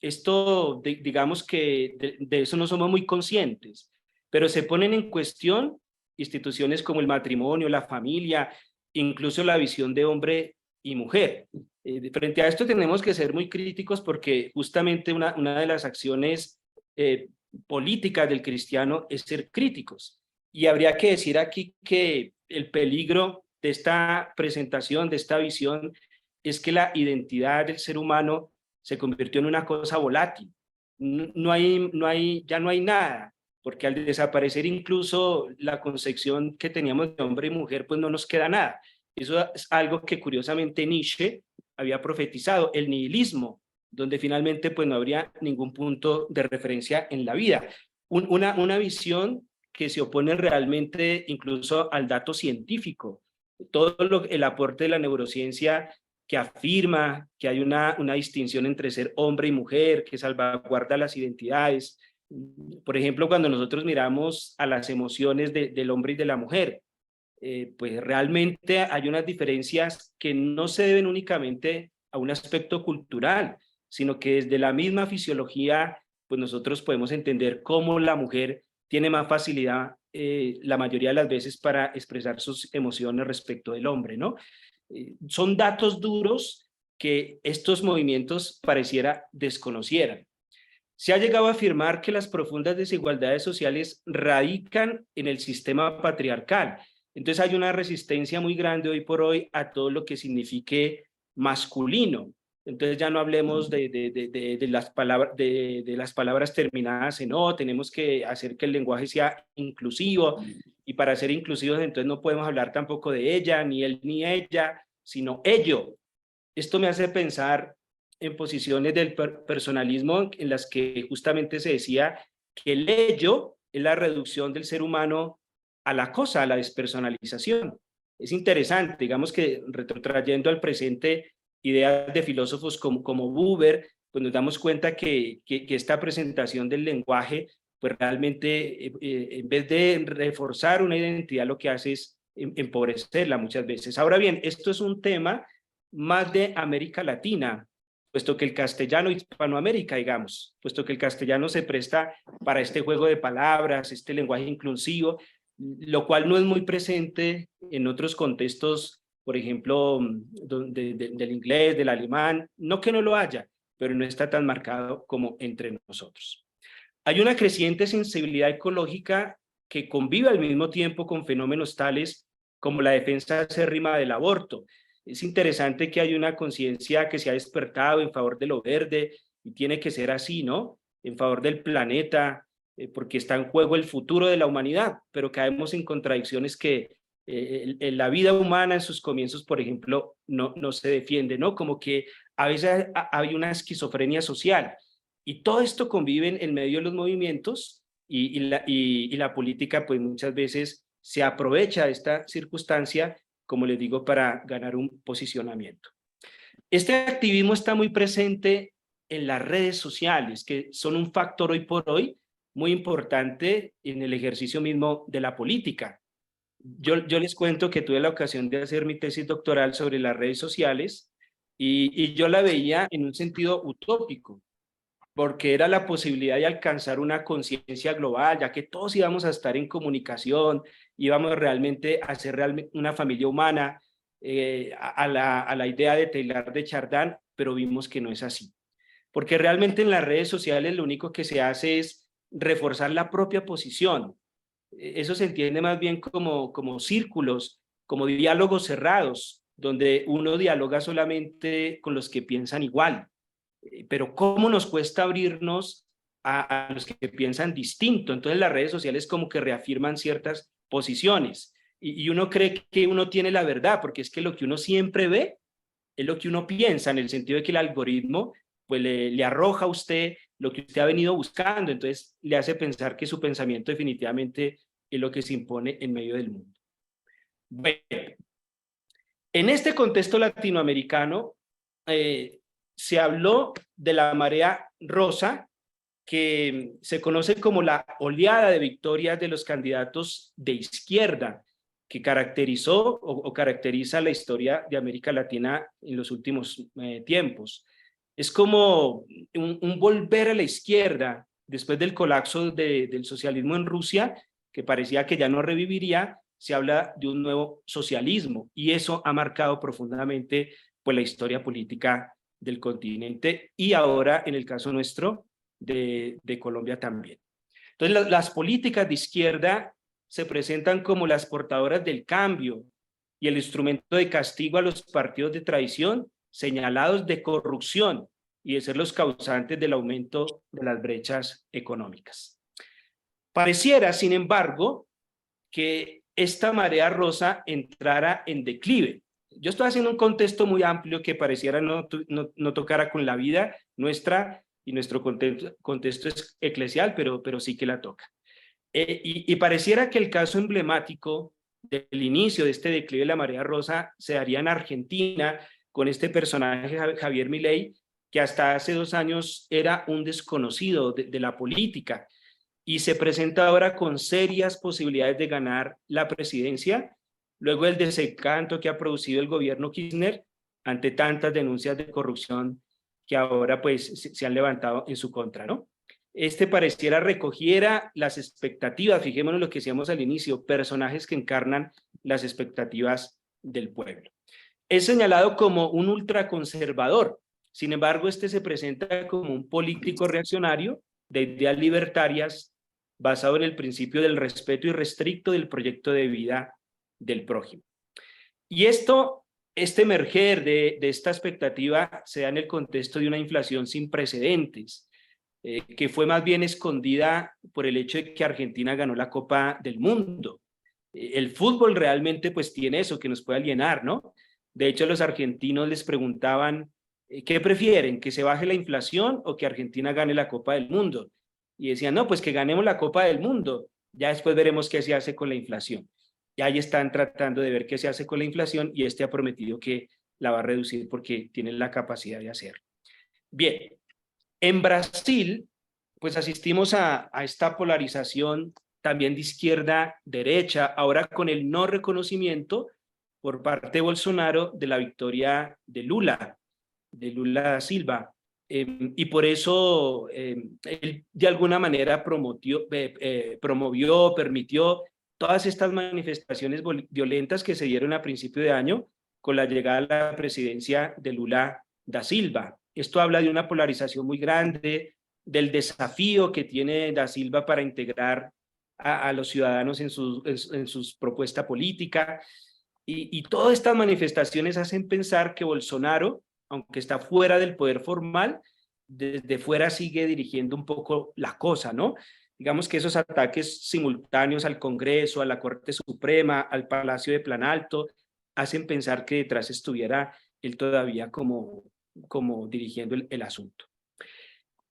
Esto, digamos que de eso no somos muy conscientes, pero se ponen en cuestión instituciones como el matrimonio, la familia, incluso la visión de hombre y mujer. Frente a esto tenemos que ser muy críticos porque justamente una de las acciones políticas del cristiano es ser críticos. Y habría que decir aquí que el peligro de esta presentación, de esta visión, es que la identidad del ser humano se convirtió en una cosa volátil. Ya no hay nada, porque al desaparecer incluso la concepción que teníamos de hombre y mujer, pues no nos queda nada. Eso es algo que curiosamente Nietzsche había profetizado, el nihilismo, donde finalmente pues no habría ningún punto de referencia en la vida. Una visión que se opone realmente incluso al dato científico. Todo el aporte de la neurociencia que afirma que hay una distinción entre ser hombre y mujer, que salvaguarda las identidades. Por ejemplo, cuando nosotros miramos a las emociones del hombre y de la mujer, pues realmente hay unas diferencias que no se deben únicamente a un aspecto cultural, sino que desde la misma fisiología, pues nosotros podemos entender cómo la mujer tiene más facilidad la mayoría de las veces para expresar sus emociones respecto del hombre, ¿no? Son datos duros que estos movimientos pareciera desconocieran. Se ha llegado a afirmar que las profundas desigualdades sociales radican en el sistema patriarcal. Entonces hay una resistencia muy grande hoy por hoy a todo lo que signifique masculino. Entonces ya no hablemos de las palabras terminadas en O, tenemos que hacer que el lenguaje sea inclusivo, y para ser inclusivos entonces no podemos hablar tampoco de ella, ni él ni ella, sino ello. Esto me hace pensar en posiciones del personalismo en las que justamente se decía que el ello es la reducción del ser humano a la cosa, a la despersonalización. Es interesante, digamos que retrotrayendo al presente ideas de filósofos como Buber, pues nos damos cuenta que esta presentación del lenguaje, pues realmente en vez de reforzar una identidad, lo que hace es empobrecerla muchas veces. Ahora bien, esto es un tema más de América Latina, puesto que el castellano, Hispanoamérica, digamos, puesto que el castellano se presta para este juego de palabras, este lenguaje inclusivo, lo cual no es muy presente en otros contextos, por ejemplo, del inglés, del alemán, no que no lo haya, pero no está tan marcado como entre nosotros. Hay una creciente sensibilidad ecológica que convive al mismo tiempo con fenómenos tales como la defensa acérrima del aborto. Es interesante que hay una conciencia que se ha despertado en favor de lo verde, y tiene que ser así, ¿no? En favor del planeta, porque está en juego el futuro de la humanidad, pero caemos en contradicciones que en la vida humana en sus comienzos, por ejemplo, no se defiende, ¿no? Como que a veces hay una esquizofrenia social, y todo esto convive en medio de los movimientos, y la política pues muchas veces se aprovecha de esta circunstancia, como les digo, para ganar un posicionamiento. Este activismo está muy presente en las redes sociales, que son un factor hoy por hoy muy importante en el ejercicio mismo de la política. Yo les cuento que tuve la ocasión de hacer mi tesis doctoral sobre las redes sociales, y yo la veía en un sentido utópico, porque era la posibilidad de alcanzar una conciencia global, ya que todos íbamos a estar en comunicación, íbamos realmente a ser realmente una familia humana, a la idea de Teilhard de Chardin, pero vimos que no es así. Porque realmente en las redes sociales lo único que se hace es reforzar la propia posición. Eso se entiende más bien como círculos, como diálogos cerrados, donde uno dialoga solamente con los que piensan igual. Pero ¿cómo nos cuesta abrirnos a los que piensan distinto? Entonces las redes sociales como que reafirman ciertas posiciones y uno cree que uno tiene la verdad, porque es que lo que uno siempre ve es lo que uno piensa, en el sentido de que el algoritmo pues le arroja a usted lo que usted ha venido buscando, entonces le hace pensar que su pensamiento definitivamente es lo que se impone en medio del mundo. Bueno, en este contexto latinoamericano se habló de la marea rosa, que se conoce como la oleada de victorias de los candidatos de izquierda, que caracterizó o caracteriza la historia de América Latina en los últimos tiempos. Es como un volver a la izquierda después del colapso del socialismo en Rusia, que parecía que ya no reviviría. Se habla de un nuevo socialismo y eso ha marcado profundamente pues, la historia política del continente y ahora, en el caso nuestro, de Colombia también. Entonces, las políticas de izquierda se presentan como las portadoras del cambio y el instrumento de castigo a los partidos de tradición señalados de corrupción y de ser los causantes del aumento de las brechas económicas. Pareciera, sin embargo, que esta marea rosa entrara en declive. Yo estoy haciendo un contexto muy amplio que pareciera no tocara con la vida nuestra y nuestro contexto es eclesial, pero sí que la toca. Y pareciera que el caso emblemático del inicio de este declive de la marea rosa se daría en Argentina con este personaje Javier Milei, que hasta hace 2 años era un desconocido de la política y se presenta ahora con serias posibilidades de ganar la presidencia luego del desencanto que ha producido el gobierno Kirchner ante tantas denuncias de corrupción que ahora pues se han levantado en su contra, ¿no? Este pareciera recogiera las expectativas, fijémonos en lo que decíamos al inicio, personajes que encarnan las expectativas del pueblo. Es señalado como un ultraconservador, sin embargo, este se presenta como un político reaccionario de ideas libertarias basado en el principio del respeto irrestricto del proyecto de vida del prójimo. Y este emerger de esta expectativa se da en el contexto de una inflación sin precedentes, que fue más bien escondida por el hecho de que Argentina ganó la Copa del Mundo. El fútbol realmente pues tiene eso que nos puede alienar, ¿no? De hecho, los argentinos les preguntaban, ¿qué prefieren? ¿Que se baje la inflación o que Argentina gane la Copa del Mundo? Y decían, no, pues que ganemos la Copa del Mundo, ya después veremos qué se hace con la inflación. Y ahí están tratando de ver qué se hace con la inflación y ha prometido que la va a reducir porque tienen la capacidad de hacerlo. Bien, en Brasil, pues asistimos a esta polarización también de izquierda-derecha, ahora con el no reconocimiento por parte de Bolsonaro de la victoria de Lula da Silva. Y por eso él de alguna manera promovió, permitió todas estas manifestaciones violentas que se dieron a principio de año con la llegada a la presidencia de Lula da Silva. Esto habla de una polarización muy grande, del desafío que tiene da Silva para integrar a los ciudadanos en su propuesta política. Y todas estas manifestaciones hacen pensar que Bolsonaro, aunque está fuera del poder formal, desde fuera sigue dirigiendo un poco la cosa, ¿no? Digamos que esos ataques simultáneos al Congreso, a la Corte Suprema, al Palacio de Planalto, hacen pensar que detrás estuviera él todavía como dirigiendo el asunto.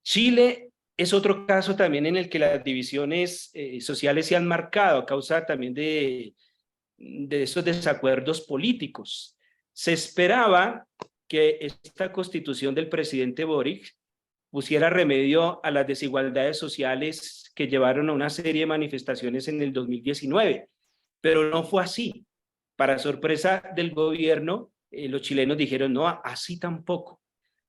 Chile es otro caso también en el que las divisiones sociales se han marcado a causa también de esos desacuerdos políticos. Se esperaba que esta constitución del presidente Boric pusiera remedio a las desigualdades sociales que llevaron a una serie de manifestaciones en el 2019, pero no fue así. Para sorpresa del gobierno, los chilenos dijeron no, así tampoco,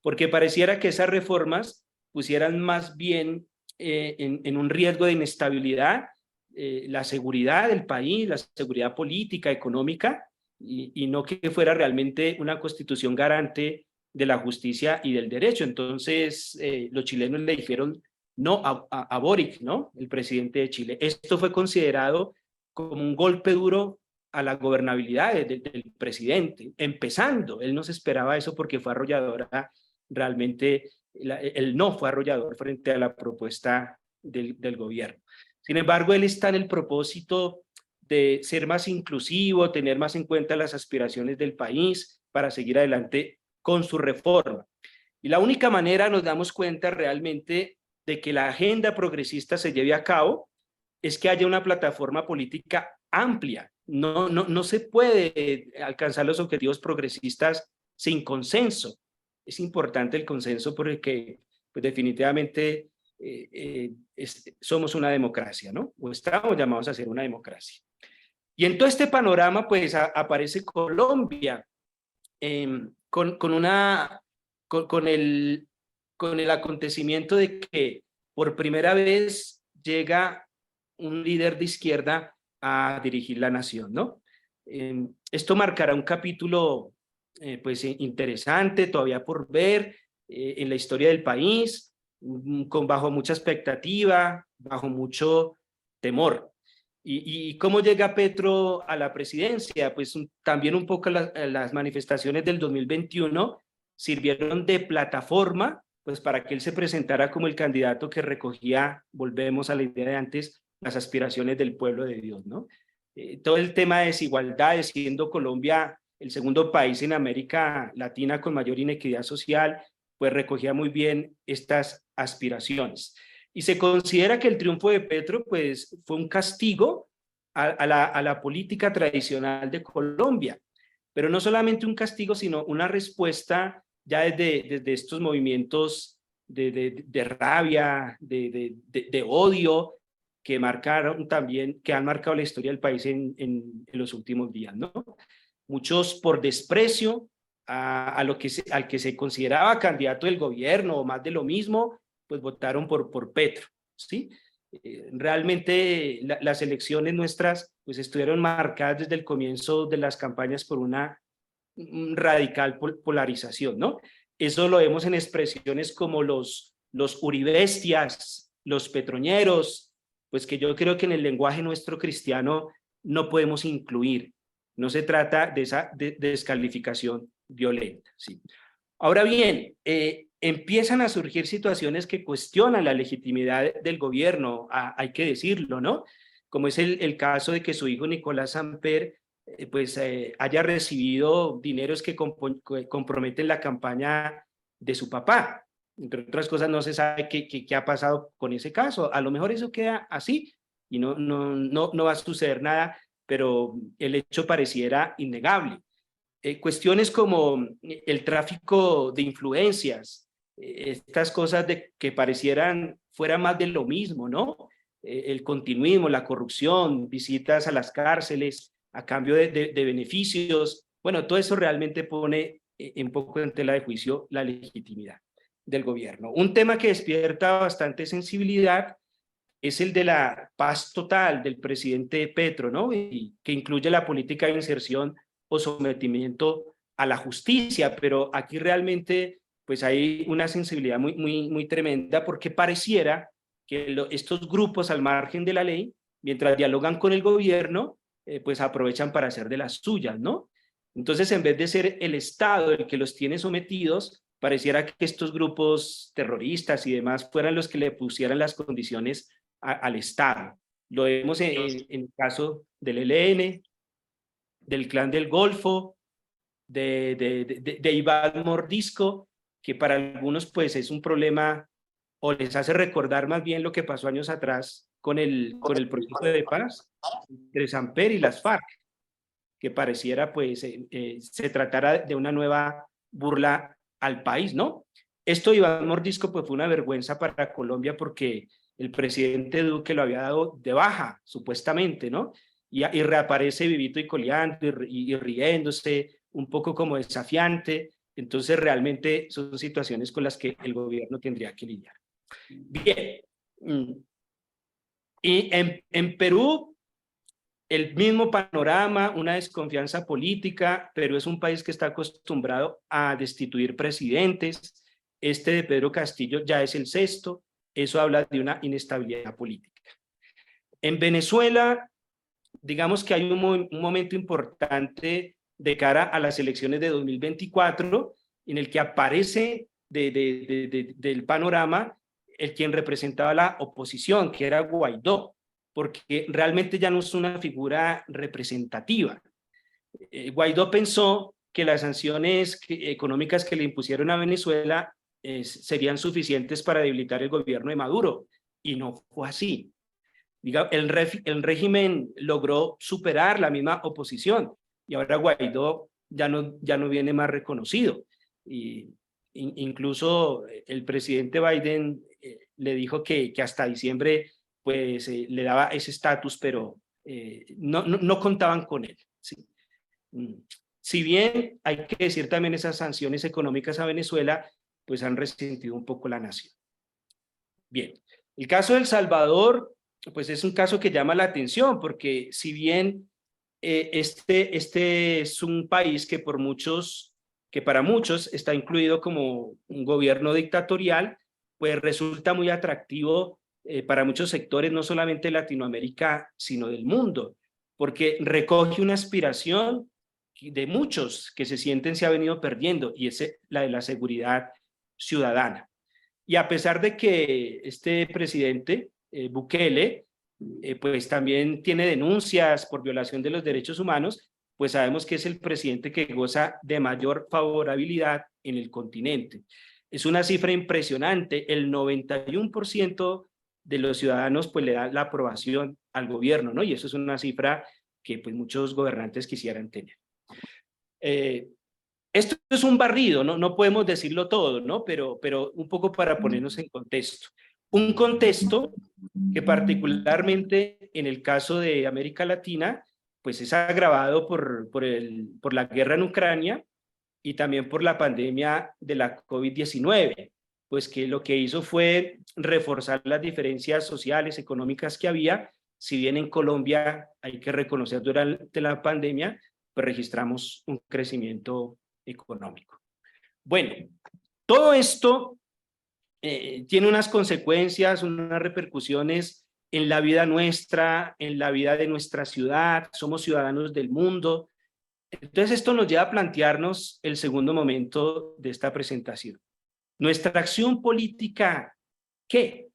porque pareciera que esas reformas pusieran más bien en un riesgo de inestabilidad la seguridad del país, la seguridad política, económica, y no que fuera realmente una constitución garante de la justicia y del derecho. Entonces, los chilenos le dijeron no a Boric, ¿no? El presidente de Chile. Esto fue considerado como un golpe duro a la gobernabilidad del presidente, empezando. Él no se esperaba eso porque fue arrolladora, realmente él no fue arrollador frente a la propuesta del gobierno. Sin embargo, él está en el propósito de ser más inclusivo, tener más en cuenta las aspiraciones del país para seguir adelante con su reforma. Y la única manera, nos damos cuenta realmente, de que la agenda progresista se lleve a cabo es que haya una plataforma política amplia. No se puede alcanzar los objetivos progresistas sin consenso. Es importante el consenso porque pues, definitivamente somos una democracia, ¿no? O estamos llamados a ser una democracia. Y en todo este panorama, pues aparece Colombia con el acontecimiento de que por primera vez llega un líder de izquierda a dirigir la nación, ¿no? Esto marcará un capítulo pues interesante, todavía por ver en la historia del país, bajo mucha expectativa, bajo mucho temor. ¿Y cómo llega Petro a la presidencia? Pues también un poco las manifestaciones del 2021 sirvieron de plataforma pues para que él se presentara como el candidato que recogía, volvemos a la idea de antes, las aspiraciones del pueblo de Dios, ¿no? Todo el tema de desigualdades, siendo Colombia el segundo país en América Latina con mayor inequidad social, pues recogía muy bien estas aspiraciones. Y se considera que el triunfo de Petro pues, fue un castigo a la política tradicional de Colombia, pero no solamente un castigo, sino una respuesta ya desde estos movimientos de rabia, de odio, que marcaron también, que han marcado la historia del país en los últimos días, ¿no? Muchos por desprecio al que se consideraba candidato del gobierno o más de lo mismo, pues votaron por Petro, ¿sí? Realmente las elecciones nuestras pues estuvieron marcadas desde el comienzo de las campañas por una radical polarización, ¿no? Eso lo vemos en expresiones como los uribestias, los petroñeros, pues que yo creo que en el lenguaje nuestro cristiano no podemos incluir. No se trata de esa descalificación violenta, ¿sí? Ahora bien, empiezan a surgir situaciones que cuestionan la legitimidad del gobierno, hay que decirlo, ¿no? Como es el caso de que su hijo Nicolás Samper haya recibido dineros que comprometen la campaña de su papá. Entre otras cosas, no se sabe qué ha pasado con ese caso. A lo mejor eso queda así y no va a suceder nada, pero el hecho pareciera innegable. Cuestiones como el tráfico de influencias, estas cosas que parecieran fuera más de lo mismo, ¿no? El continuismo, la corrupción, visitas a las cárceles a cambio de beneficios. Bueno, todo eso realmente pone un poco en tela de juicio la legitimidad del gobierno. Un tema que despierta bastante sensibilidad es el de la paz total del presidente Petro, ¿no? Y que incluye la política de inserción o sometimiento a la justicia, pero aquí realmente pues hay una sensibilidad muy tremenda porque pareciera que estos grupos al margen de la ley, mientras dialogan con el gobierno, pues aprovechan para hacer de las suyas, ¿no? Entonces, en vez de ser el Estado el que los tiene sometidos, pareciera que estos grupos terroristas y demás fueran los que le pusieran las condiciones al Estado. Lo vemos en el caso del ELN, del Clan del Golfo, de Iván Mordisco, que para algunos pues es un problema o les hace recordar más bien lo que pasó años atrás con el proceso de paz entre Samper y las FARC, que pareciera pues se tratara de una nueva burla al país, ¿no? Esto de Iván Mordisco pues fue una vergüenza para Colombia porque el presidente Duque lo había dado de baja, supuestamente, ¿no? Y reaparece vivito y coleando y riéndose, un poco como desafiante. Entonces realmente son situaciones con las que el gobierno tendría que lidiar. Bien, Y en Perú, el mismo panorama, una desconfianza política. Perú es un país que está acostumbrado a destituir presidentes. Este de Pedro Castillo ya es el sexto. Eso habla de una inestabilidad política. En Venezuela, digamos que hay un momento importante de cara a las elecciones de 2024, en el que aparece del panorama el quien representaba la oposición, que era Guaidó, porque realmente ya no es una figura representativa. Guaidó pensó que las sanciones económicas que le impusieron a Venezuela serían suficientes para debilitar el gobierno de Maduro, y no fue así. El régimen logró superar la misma oposición, y ahora Guaidó ya no viene más reconocido. Incluso el presidente Biden le dijo que hasta diciembre pues le daba ese estatus, pero no contaban con él. ¿Sí? Si bien hay que decir también, esas sanciones económicas a Venezuela pues han resentido un poco la nación. Bien, el caso de El Salvador pues es un caso que llama la atención, porque si bien este es un país que para muchos está incluido como un gobierno dictatorial, pues resulta muy atractivo para muchos sectores, no solamente de Latinoamérica, sino del mundo, porque recoge una aspiración de muchos que se sienten se ha venido perdiendo, y es la de la seguridad ciudadana. Y a pesar de que este presidente, Bukele, pues también tiene denuncias por violación de los derechos humanos, pues sabemos que es el presidente que goza de mayor favorabilidad en el continente. Es una cifra impresionante, el 91% de los ciudadanos pues le dan la aprobación al gobierno, ¿no? Y eso es una cifra que pues muchos gobernantes quisieran tener. Esto es un barrido, no podemos decirlo todo, ¿no? Pero un poco para ponernos en contexto. Un contexto que particularmente en el caso de América Latina, pues es agravado por la guerra en Ucrania y también por la pandemia de la COVID-19, pues que lo que hizo fue reforzar las diferencias sociales, económicas que había. Si bien en Colombia, hay que reconocer, durante la pandemia, pues registramos un crecimiento económico. Bueno, todo esto tiene unas consecuencias, unas repercusiones en la vida nuestra, en la vida de nuestra ciudad. Somos ciudadanos del mundo. Entonces esto nos lleva a plantearnos el segundo momento de esta presentación. Nuestra acción política, ¿qué?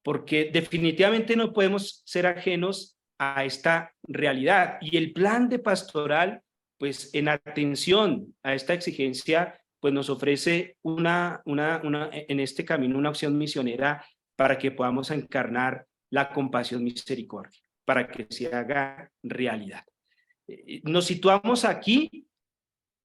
Porque definitivamente no podemos ser ajenos a esta realidad. Y el plan de pastoral, pues en atención a esta exigencia, pues nos ofrece en este camino una opción misionera para que podamos encarnar la compasión misericordia, para que se haga realidad. Nos situamos aquí,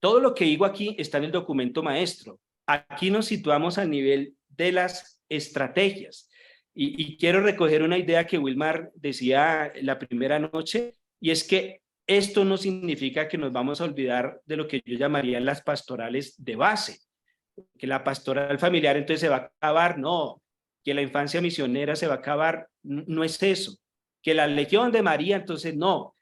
todo lo que digo aquí está en el documento maestro. Aquí nos situamos a nivel de las estrategias. Y quiero recoger una idea que Wilmar decía la primera noche, y es que esto no significa que nos vamos a olvidar de lo que yo llamaría las pastorales de base, que la pastoral familiar entonces se va a acabar, no, que la infancia misionera se va a acabar, no es eso, que la Legión de María entonces no,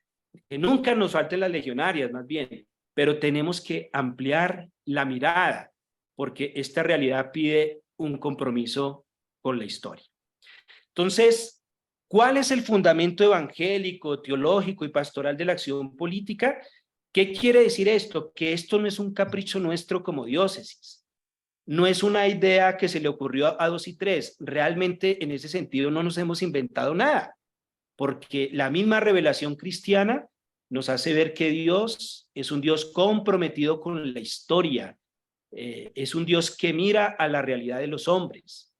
que nunca nos falten las legionarias, más bien, pero tenemos que ampliar la mirada, porque esta realidad pide un compromiso con la historia. Entonces, ¿cuál es el fundamento evangélico, teológico y pastoral de la acción política? ¿Qué quiere decir esto? Que esto no es un capricho nuestro como diócesis. No es una idea que se le ocurrió a 2 y 3. Realmente, en ese sentido, no nos hemos inventado nada, porque la misma revelación cristiana nos hace ver que Dios es un Dios comprometido con la historia. Es un Dios que mira a la realidad de los hombres.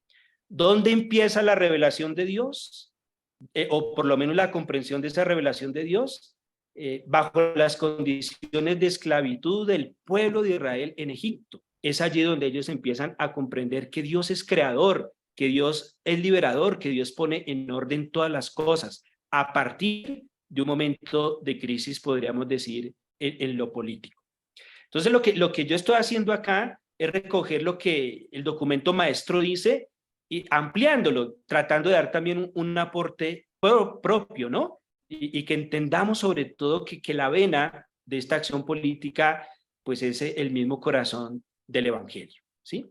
¿Dónde empieza la revelación de Dios? O por lo menos la comprensión de esa revelación de Dios, bajo las condiciones de esclavitud del pueblo de Israel en Egipto. Es allí donde ellos empiezan a comprender que Dios es creador, que Dios es liberador, que Dios pone en orden todas las cosas, a partir de un momento de crisis, podríamos decir, en lo político. Entonces, lo que yo estoy haciendo acá es recoger lo que el documento maestro dice y ampliándolo, tratando de dar también un aporte propio, ¿no? Y que entendamos sobre todo que la vena de esta acción política pues es el mismo corazón del Evangelio, ¿sí?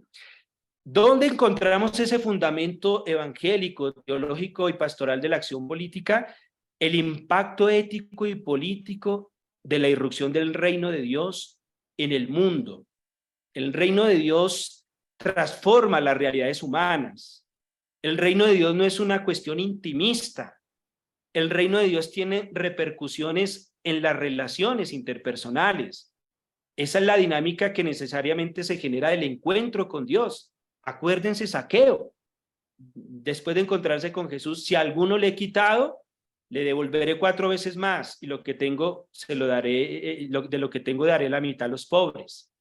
¿Dónde encontramos ese fundamento evangélico, teológico y pastoral de la acción política? El impacto ético y político de la irrupción del reino de Dios en el mundo. El reino de Dios transforma las realidades humanas. El reino de Dios no es una cuestión intimista. El reino de Dios tiene repercusiones en las relaciones interpersonales. Esa es la dinámica que necesariamente se genera del encuentro con Dios. Acuérdense, Zaqueo, después de encontrarse con Jesús, si a alguno le he quitado, le devolveré 4 veces más, y lo que tengo se lo daré, de lo que tengo daré la mitad a los pobres.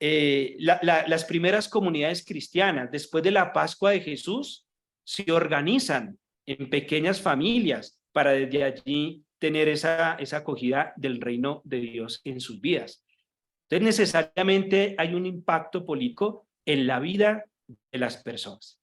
Las primeras comunidades cristianas, después de la Pascua de Jesús, se organizan en pequeñas familias para desde allí tener esa acogida del reino de Dios en sus vidas. Entonces, necesariamente hay un impacto político en la vida de las personas.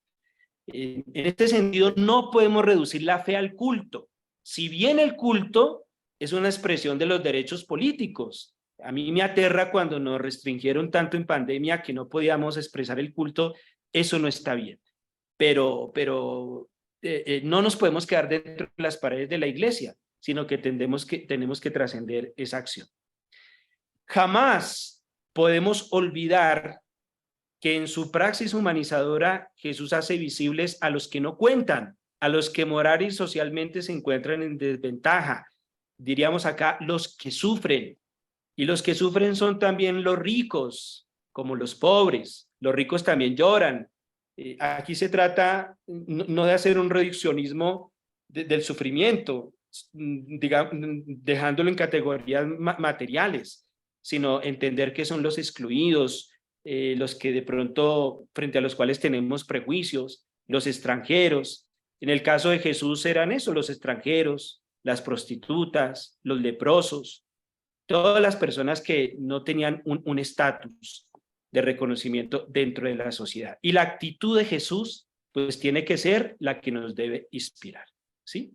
En este sentido, no podemos reducir la fe al culto. Si bien el culto es una expresión de los derechos políticos, a mí me aterra cuando nos restringieron tanto en pandemia que no podíamos expresar el culto, eso no está bien. Pero no nos podemos quedar dentro de las paredes de la iglesia, sino que tenemos que trascender esa acción. Jamás podemos olvidar que en su praxis humanizadora Jesús hace visibles a los que no cuentan, a los que moral y socialmente se encuentran en desventaja. Diríamos acá, los que sufren. Y los que sufren son también los ricos, como los pobres. Los ricos también lloran. Aquí se trata no de hacer un reduccionismo del sufrimiento, digamos, dejándolo en categorías materiales, sino entender que son los excluidos, los que de pronto frente a los cuales tenemos prejuicios, los extranjeros. En el caso de Jesús eran eso, los extranjeros, las prostitutas, los leprosos, todas las personas que no tenían un estatus de reconocimiento dentro de la sociedad. Y la actitud de Jesús pues tiene que ser la que nos debe inspirar, ¿sí?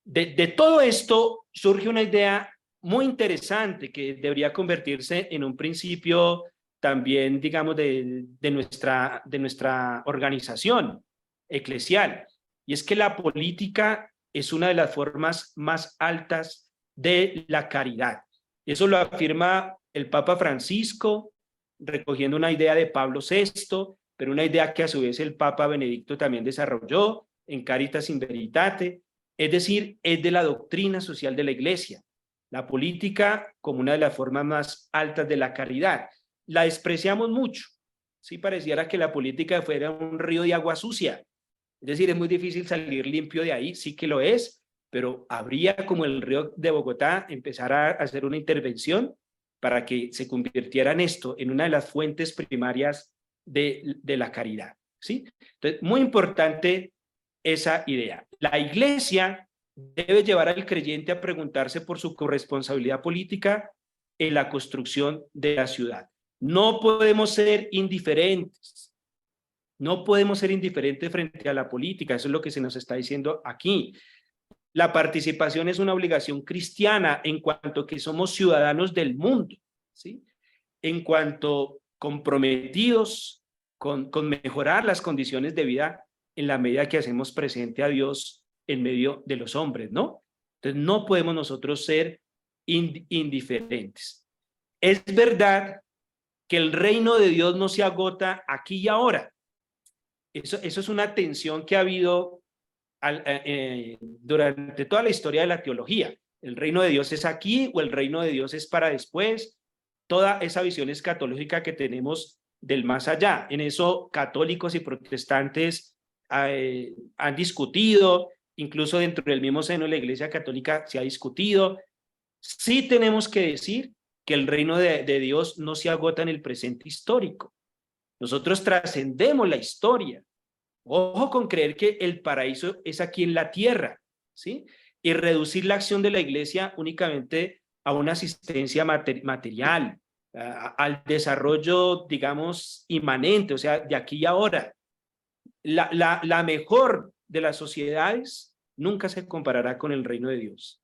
De todo esto surge una idea muy interesante que debería convertirse en un principio también, digamos, de nuestra organización eclesial, y es que la política es una de las formas más altas de la caridad. Eso lo afirma el Papa Francisco, recogiendo una idea de Pablo VI, pero una idea que a su vez el Papa Benedicto también desarrolló en Caritas in Veritate, es decir, es de la doctrina social de la Iglesia. La política como una de las formas más altas de la caridad. La despreciamos mucho. Sí, pareciera que la política fuera un río de agua sucia. Es decir, es muy difícil salir limpio de ahí, sí que lo es, pero habría, como el río de Bogotá, empezar a hacer una intervención para que se convirtiera en esto, en una de las fuentes primarias de la caridad, ¿sí? Entonces, muy importante esa idea. La Iglesia debe llevar al creyente a preguntarse por su corresponsabilidad política en la construcción de la ciudad. No podemos ser indiferentes. No podemos ser indiferentes frente a la política. Eso es lo que se nos está diciendo aquí. La participación es una obligación cristiana en cuanto que somos ciudadanos del mundo, ¿sí? En cuanto comprometidos con mejorar las condiciones de vida en la medida que hacemos presente a Dios en medio de los hombres, ¿no? Entonces no podemos nosotros ser indiferentes. Es verdad que el reino de Dios no se agota aquí y ahora. Eso es una tensión que ha habido durante toda la historia de la teología. ¿El reino de Dios es aquí o el reino de Dios es para después? Toda esa visión escatológica que tenemos del más allá. En eso católicos y protestantes han discutido, incluso dentro del mismo seno de la Iglesia Católica se ha discutido. Sí tenemos que decir que el reino de Dios no se agota en el presente histórico. Nosotros trascendemos la historia. Ojo con creer que el paraíso es aquí en la tierra, ¿sí? Y reducir la acción de la Iglesia únicamente a una asistencia material, al desarrollo, digamos, inmanente, o sea, de aquí y ahora. la mejor de las sociedades nunca se comparará con el reino de Dios,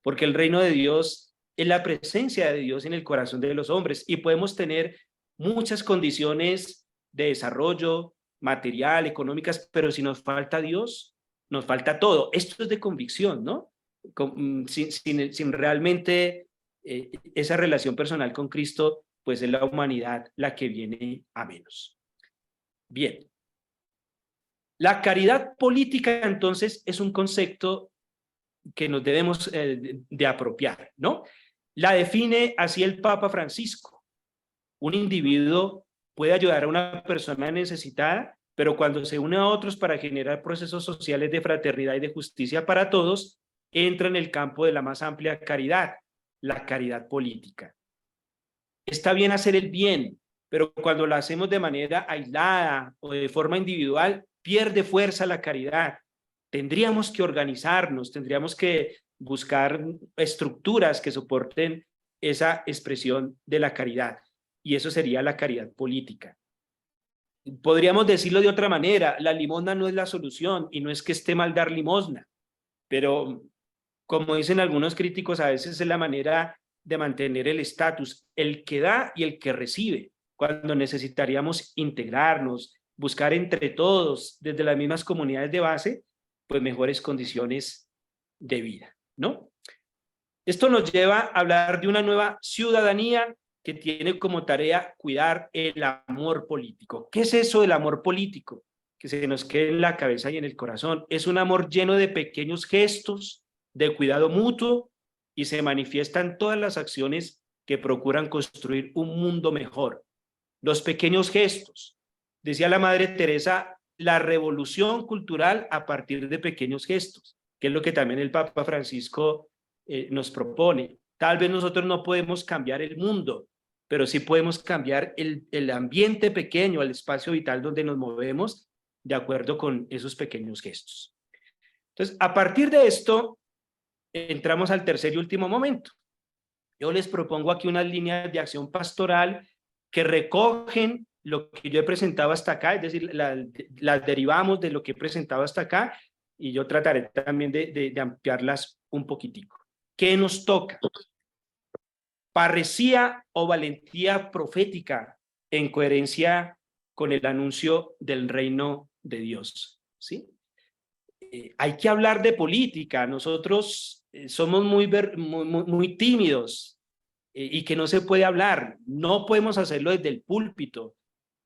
porque el reino de Dios es la presencia de Dios en el corazón de los hombres y podemos tener muchas condiciones de desarrollo material, económicas, pero si nos falta Dios, nos falta todo. Esto es de convicción, ¿no? Sin realmente esa relación personal con Cristo, pues es la humanidad la que viene a menos. Bien. La caridad política, entonces, es un concepto que nos debemos de apropiar, ¿no? La define así el Papa Francisco. Un individuo puede ayudar a una persona necesitada, pero cuando se une a otros para generar procesos sociales de fraternidad y de justicia para todos, entra en el campo de la más amplia caridad, la caridad política. Está bien hacer el bien, pero cuando lo hacemos de manera aislada o de forma individual, pierde fuerza la caridad. Tendríamos que organizarnos, tendríamos que buscar estructuras que soporten esa expresión de la caridad, y eso sería la caridad política. Podríamos decirlo de otra manera, la limosna no es la solución, y no es que esté mal dar limosna, pero como dicen algunos críticos, a veces es la manera de mantener el estatus, el que da y el que recibe, cuando necesitaríamos integrarnos, buscar entre todos, desde las mismas comunidades de base, pues mejores condiciones de vida, ¿no? Esto nos lleva a hablar de una nueva ciudadanía que tiene como tarea cuidar el amor político. ¿Qué es eso del amor político? Que se nos quede en la cabeza y en el corazón. Es un amor lleno de pequeños gestos, de cuidado mutuo, y se manifiesta en todas las acciones que procuran construir un mundo mejor. Los pequeños gestos. Decía la Madre Teresa, la revolución cultural a partir de pequeños gestos, que es lo que también el Papa Francisco nos propone. Tal vez nosotros no podemos cambiar el mundo, pero sí podemos cambiar el ambiente pequeño, el espacio vital donde nos movemos, de acuerdo con esos pequeños gestos. Entonces, a partir de esto, entramos al tercer y último momento. Yo les propongo aquí unas líneas de acción pastoral que recogen lo que yo he presentado hasta acá, es decir, las derivamos de lo que he presentado hasta acá, y yo trataré también de ampliarlas un poquitico. ¿Qué nos toca? Parresía o valentía profética en coherencia con el anuncio del reino de Dios, ¿sí? Hay que hablar de política. Nosotros somos muy tímidos y que no se puede hablar. No podemos hacerlo desde el púlpito.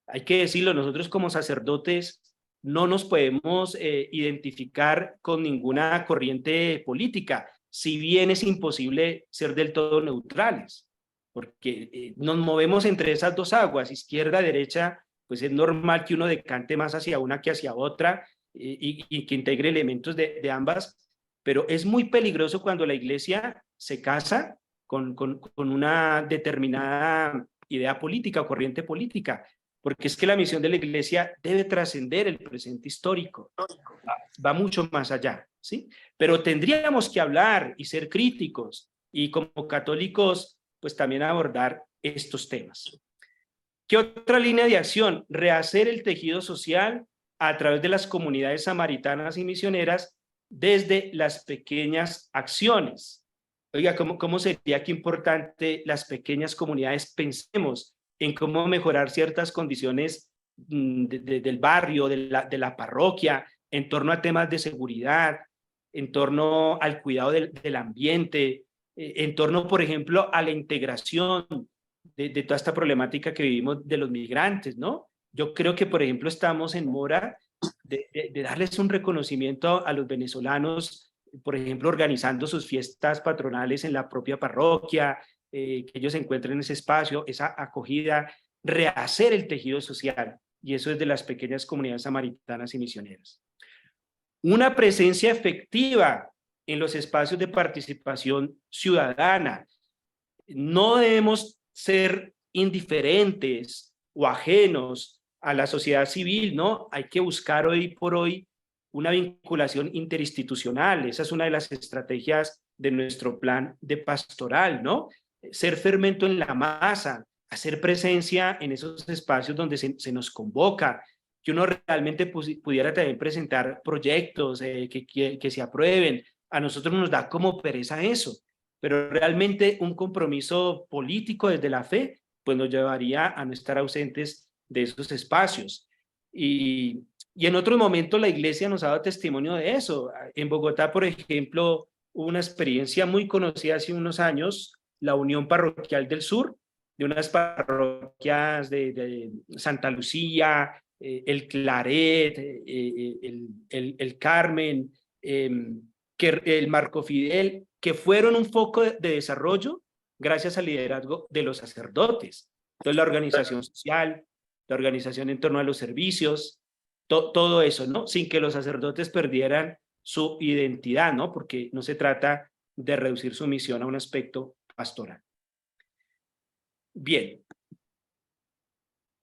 Hay que decirlo, nosotros como sacerdotes no nos podemos identificar con ninguna corriente política, si bien es imposible ser del todo neutrales, porque nos movemos entre esas dos aguas, izquierda, derecha, pues es normal que uno decante más hacia una que hacia otra, y que integre elementos de ambas, pero es muy peligroso cuando la iglesia se casa con una determinada idea política o corriente política, porque es que la misión de la iglesia debe trascender el presente histórico, va mucho más allá, ¿sí? Pero tendríamos que hablar y ser críticos, y como católicos, pues también abordar estos temas. ¿Qué otra línea de acción? Rehacer el tejido social a través de las comunidades samaritanas y misioneras desde las pequeñas acciones. Oiga, ¿cómo sería que importante las pequeñas comunidades? Pensemos en cómo mejorar ciertas condiciones del barrio, de la parroquia, en torno a temas de seguridad, en torno al cuidado del ambiente, en torno, por ejemplo, a la integración de toda esta problemática que vivimos de los migrantes, ¿no? Yo creo que, por ejemplo, estamos en mora de darles un reconocimiento a los venezolanos, por ejemplo, organizando sus fiestas patronales en la propia parroquia, que ellos encuentren ese espacio, esa acogida, rehacer el tejido social, y eso es de las pequeñas comunidades samaritanas y misioneras. Una presencia efectiva en los espacios de participación ciudadana. No debemos ser indiferentes o ajenos a la sociedad civil, ¿no? Hay que buscar hoy por hoy una vinculación interinstitucional. Esa es una de las estrategias de nuestro plan de pastoral, ¿no? Ser fermento en la masa, hacer presencia en esos espacios donde se nos convoca, que uno realmente pudiera también presentar proyectos que se aprueben. A nosotros nos da como pereza eso, pero realmente un compromiso político desde la fe pues nos llevaría a no estar ausentes de esos espacios. Y en otros momentos la iglesia nos ha dado testimonio de eso. En Bogotá, por ejemplo, hubo una experiencia muy conocida hace unos años, la Unión Parroquial del Sur, de unas parroquias de Santa Lucía, el Claret, el Carmen, el Marco Fidel, que fueron un foco de desarrollo gracias al liderazgo de los sacerdotes. Entonces la organización social, la organización en torno a los servicios, todo eso, ¿no? Sin que los sacerdotes perdieran su identidad, ¿no? Porque no se trata de reducir su misión a un aspecto pastoral. Bien.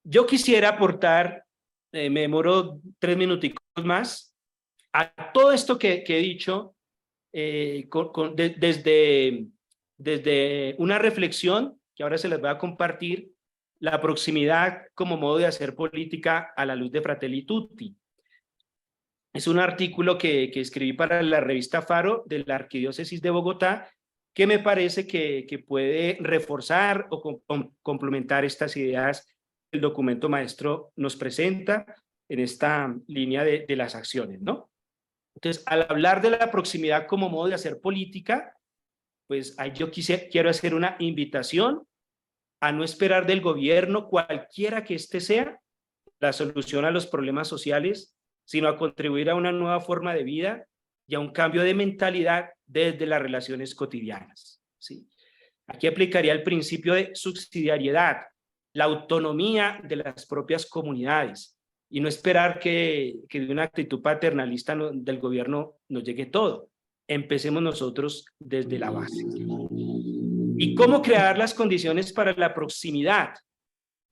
Yo quisiera aportar, me demoro 3 minuticos más, a todo esto que he dicho, desde una reflexión que ahora se les voy a compartir, la proximidad como modo de hacer política a la luz de Fratelli Tutti. Es un artículo que escribí para la revista Faro de la Arquidiócesis de Bogotá, que me parece que puede reforzar o complementar estas ideas que el documento maestro nos presenta en esta línea de las acciones, ¿no? Entonces, al hablar de la proximidad como modo de hacer política, pues ahí yo quiero hacer una invitación a no esperar del gobierno, cualquiera que éste sea, la solución a los problemas sociales, sino a contribuir a una nueva forma de vida y a un cambio de mentalidad desde las relaciones cotidianas, ¿sí? Aquí aplicaría el principio de subsidiariedad, la autonomía de las propias comunidades, y no esperar que de una actitud paternalista del gobierno nos llegue todo. Empecemos nosotros desde la base. ¿Y cómo crear las condiciones para la proximidad?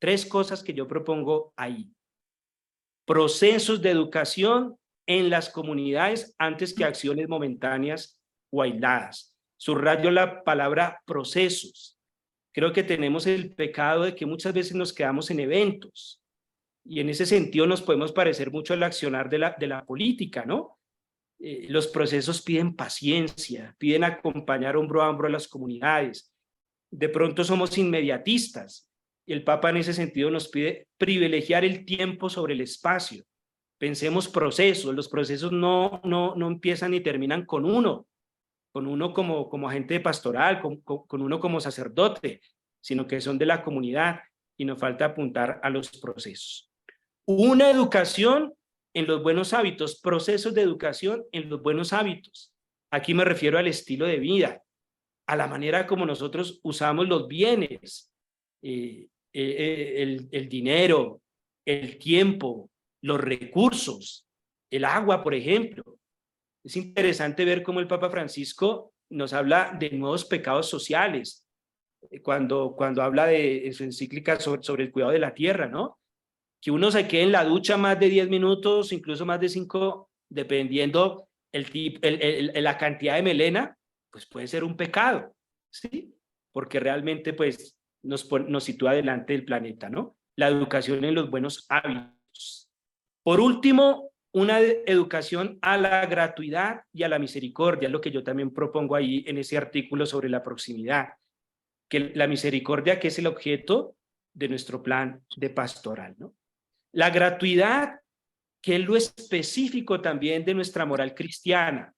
3 cosas que yo propongo ahí. Procesos de educación en las comunidades antes que acciones momentáneas o aisladas. Subrayo la palabra procesos. Creo que tenemos el pecado de que muchas veces nos quedamos en eventos, y en ese sentido nos podemos parecer mucho al accionar de la política, ¿no? Los procesos piden paciencia, piden acompañar hombro a hombro a las comunidades. De pronto somos inmediatistas, y el Papa en ese sentido nos pide privilegiar el tiempo sobre el espacio. Pensemos procesos, los procesos no empiezan ni terminan con uno como agente pastoral, con uno como sacerdote, sino que son de la comunidad, y nos falta apuntar a los procesos. Una educación en los buenos hábitos, procesos de educación en los buenos hábitos. Aquí me refiero al estilo de vida, a la manera como nosotros usamos los bienes, el dinero, el tiempo, los recursos, el agua, por ejemplo. Es interesante ver cómo el Papa Francisco nos habla de nuevos pecados sociales, cuando habla en su encíclica sobre el cuidado de la tierra, ¿no? Que uno se quede en la ducha más de 10 minutos, incluso más de 5, dependiendo la cantidad de melena, pues puede ser un pecado, ¿sí? Porque realmente pues nos sitúa delante del planeta, ¿no? La educación en los buenos hábitos. Por último, una educación a la gratuidad y a la misericordia, es lo que yo también propongo ahí en ese artículo sobre la proximidad, que la misericordia, que es el objeto de nuestro plan de pastoral, ¿no? La gratuidad, que es lo específico también de nuestra moral cristiana.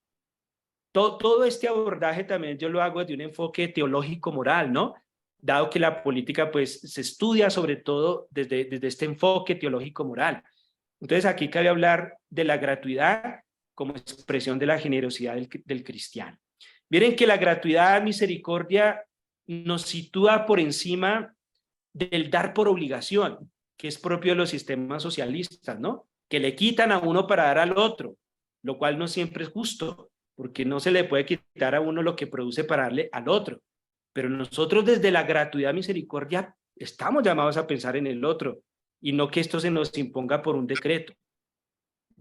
Todo este abordaje también yo lo hago desde un enfoque teológico-moral, ¿no? Dado que la política pues se estudia sobre todo desde este enfoque teológico-moral. Entonces aquí cabe hablar de la gratuidad como expresión de la generosidad del cristiano. Miren que la gratuidad, misericordia, nos sitúa por encima del dar por obligación, que es propio de los sistemas socialistas, ¿no? Que le quitan a uno para dar al otro, lo cual no siempre es justo, porque no se le puede quitar a uno lo que produce para darle al otro. Pero nosotros desde la gratuidad, misericordia, estamos llamados a pensar en el otro, y no que esto se nos imponga por un decreto.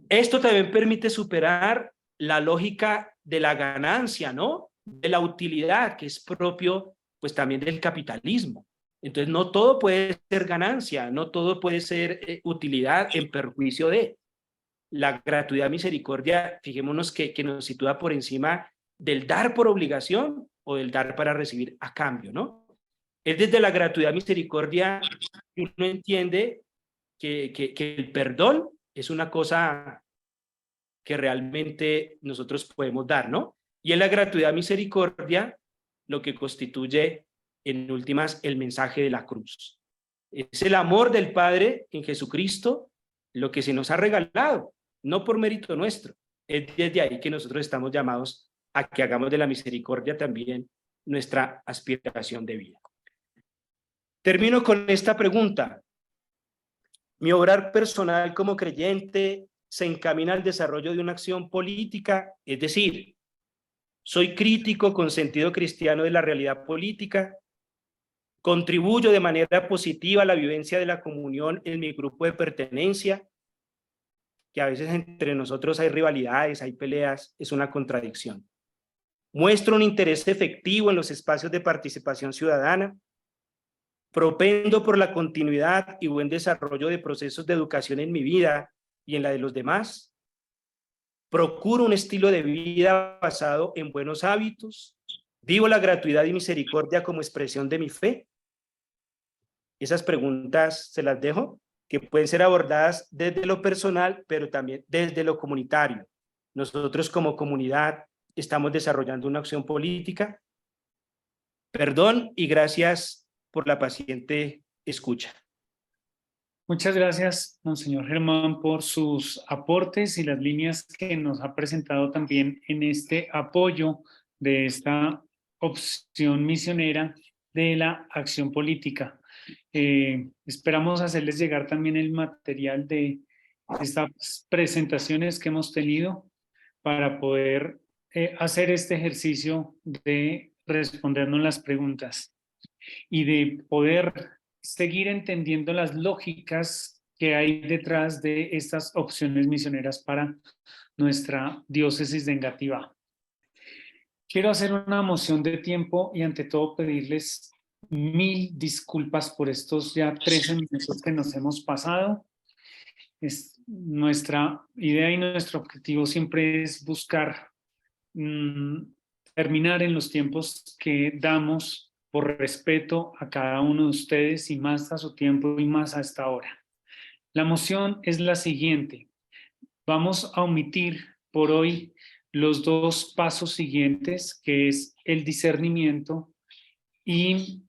Esto también permite superar la lógica de la ganancia, ¿no? De la utilidad, que es propio, pues también del capitalismo. Entonces, no todo puede ser ganancia, no todo puede ser utilidad en perjuicio de. La gratuidad misericordia, fijémonos que nos sitúa por encima del dar por obligación o del dar para recibir a cambio, ¿no? Es desde la gratuidad misericordia que uno entiende que el perdón es una cosa que realmente nosotros podemos dar, ¿no? Y en la gratuidad misericordia lo que constituye en últimas el mensaje de la cruz. Es el amor del Padre en Jesucristo lo que se nos ha regalado, no por mérito nuestro. Es desde ahí que nosotros estamos llamados a que hagamos de la misericordia también nuestra aspiración de vida. Termino con esta pregunta. ¿Mi obrar personal como creyente se encamina al desarrollo de una acción política? Es decir, ¿soy crítico con sentido cristiano de la realidad política? ¿Contribuyo de manera positiva a la vivencia de la comunión en mi grupo de pertenencia? Que a veces entre nosotros hay rivalidades, hay peleas, es una contradicción. ¿Muestro un interés efectivo en los espacios de participación ciudadana? ¿Propendo por la continuidad y buen desarrollo de procesos de educación en mi vida y en la de los demás? ¿Procuro un estilo de vida basado en buenos hábitos? ¿Vivo la gratuidad y misericordia como expresión de mi fe? Esas preguntas se las dejo, que pueden ser abordadas desde lo personal, pero también desde lo comunitario. Nosotros como comunidad estamos desarrollando una acción política. Perdón y gracias por la paciente escucha. Muchas gracias, Monseñor Germán, por sus aportes y las líneas que nos ha presentado también en este apoyo de esta opción misionera de la acción política. Esperamos hacerles llegar también el material de estas presentaciones que hemos tenido para poder hacer este ejercicio de respondernos las preguntas y de poder seguir entendiendo las lógicas que hay detrás de estas opciones misioneras para nuestra diócesis de Engativá. Quiero hacer una moción de tiempo y ante todo pedirles 1000 disculpas por estos ya 13 minutos que nos hemos pasado. Nuestra idea y nuestro objetivo siempre es buscar terminar en los tiempos que damos por respeto a cada uno de ustedes y más a su tiempo y más a esta hora. La moción es la siguiente. Vamos a omitir por hoy los 2 pasos siguientes, que es el discernimiento y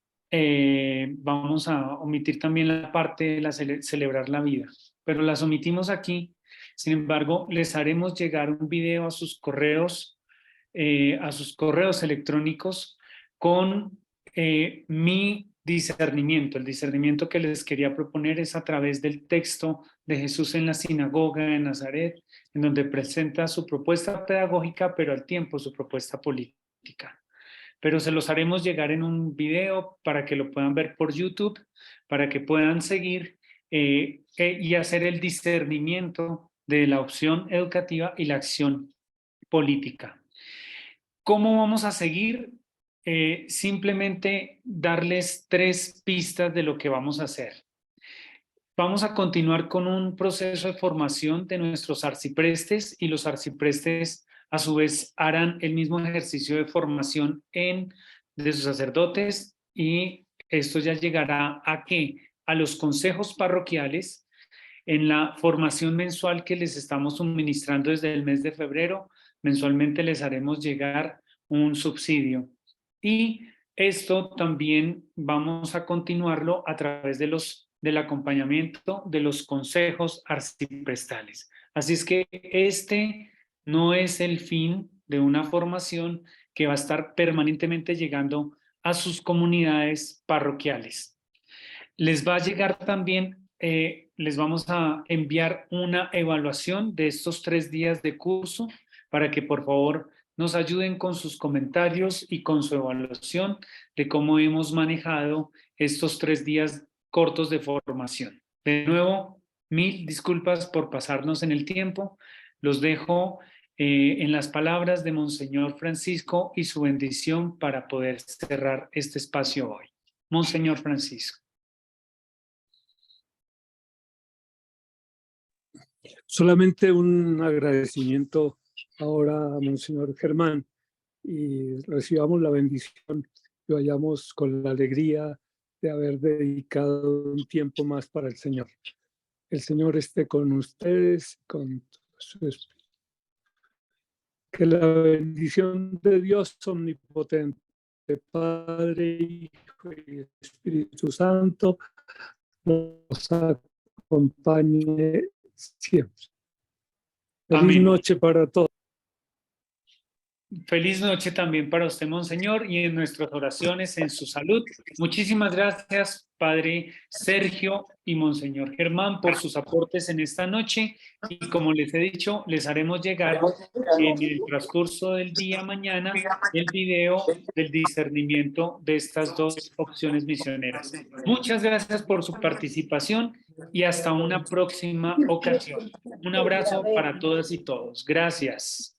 vamos a omitir también la parte de la celebrar la vida, pero las omitimos aquí. Sin embargo, les haremos llegar un video a sus correos electrónicos con mi discernimiento. El discernimiento que les quería proponer es a través del texto de Jesús en la sinagoga de Nazaret, en donde presenta su propuesta pedagógica, pero al tiempo su propuesta política. Pero se los haremos llegar en un video para que lo puedan ver por YouTube, para que puedan seguir y hacer el discernimiento de la opción educativa y la acción política. ¿Cómo vamos a seguir? Simplemente darles 3 pistas de lo que vamos a hacer. Vamos a continuar con un proceso de formación de nuestros arciprestes y los arciprestes a su vez harán el mismo ejercicio de formación de sus sacerdotes y esto ya llegará a los consejos parroquiales en la formación mensual que les estamos suministrando desde el mes de febrero. Mensualmente les haremos llegar un subsidio y esto también vamos a continuarlo a través del acompañamiento de los consejos arciprestales. Así es que este no es el fin de una formación que va a estar permanentemente llegando a sus comunidades parroquiales. Les va a llegar también, les vamos a enviar una evaluación de estos 3 días de curso para que por favor nos ayuden con sus comentarios y con su evaluación de cómo hemos manejado estos 3 días cortos de formación. De nuevo, 1000 disculpas por pasarnos en el tiempo. Los dejo en las palabras de Monseñor Francisco y su bendición para poder cerrar este espacio hoy. Monseñor Francisco. Solamente un agradecimiento ahora a Monseñor Germán y recibamos la bendición y vayamos con la alegría de haber dedicado un tiempo más para el Señor. El Señor esté con ustedes, con su espíritu. Que la bendición de Dios omnipotente, Padre, Hijo y Espíritu Santo, nos acompañe siempre. Feliz Amén. noche para todos. Feliz noche también para usted, Monseñor, y en nuestras oraciones en su salud. Muchísimas gracias, Padre Sergio y Monseñor Germán, por sus aportes en esta noche. Y como les he dicho, les haremos llegar en el transcurso del día mañana el video del discernimiento de estas dos opciones misioneras. Muchas gracias por su participación y hasta una próxima ocasión. Un abrazo para todas y todos. Gracias.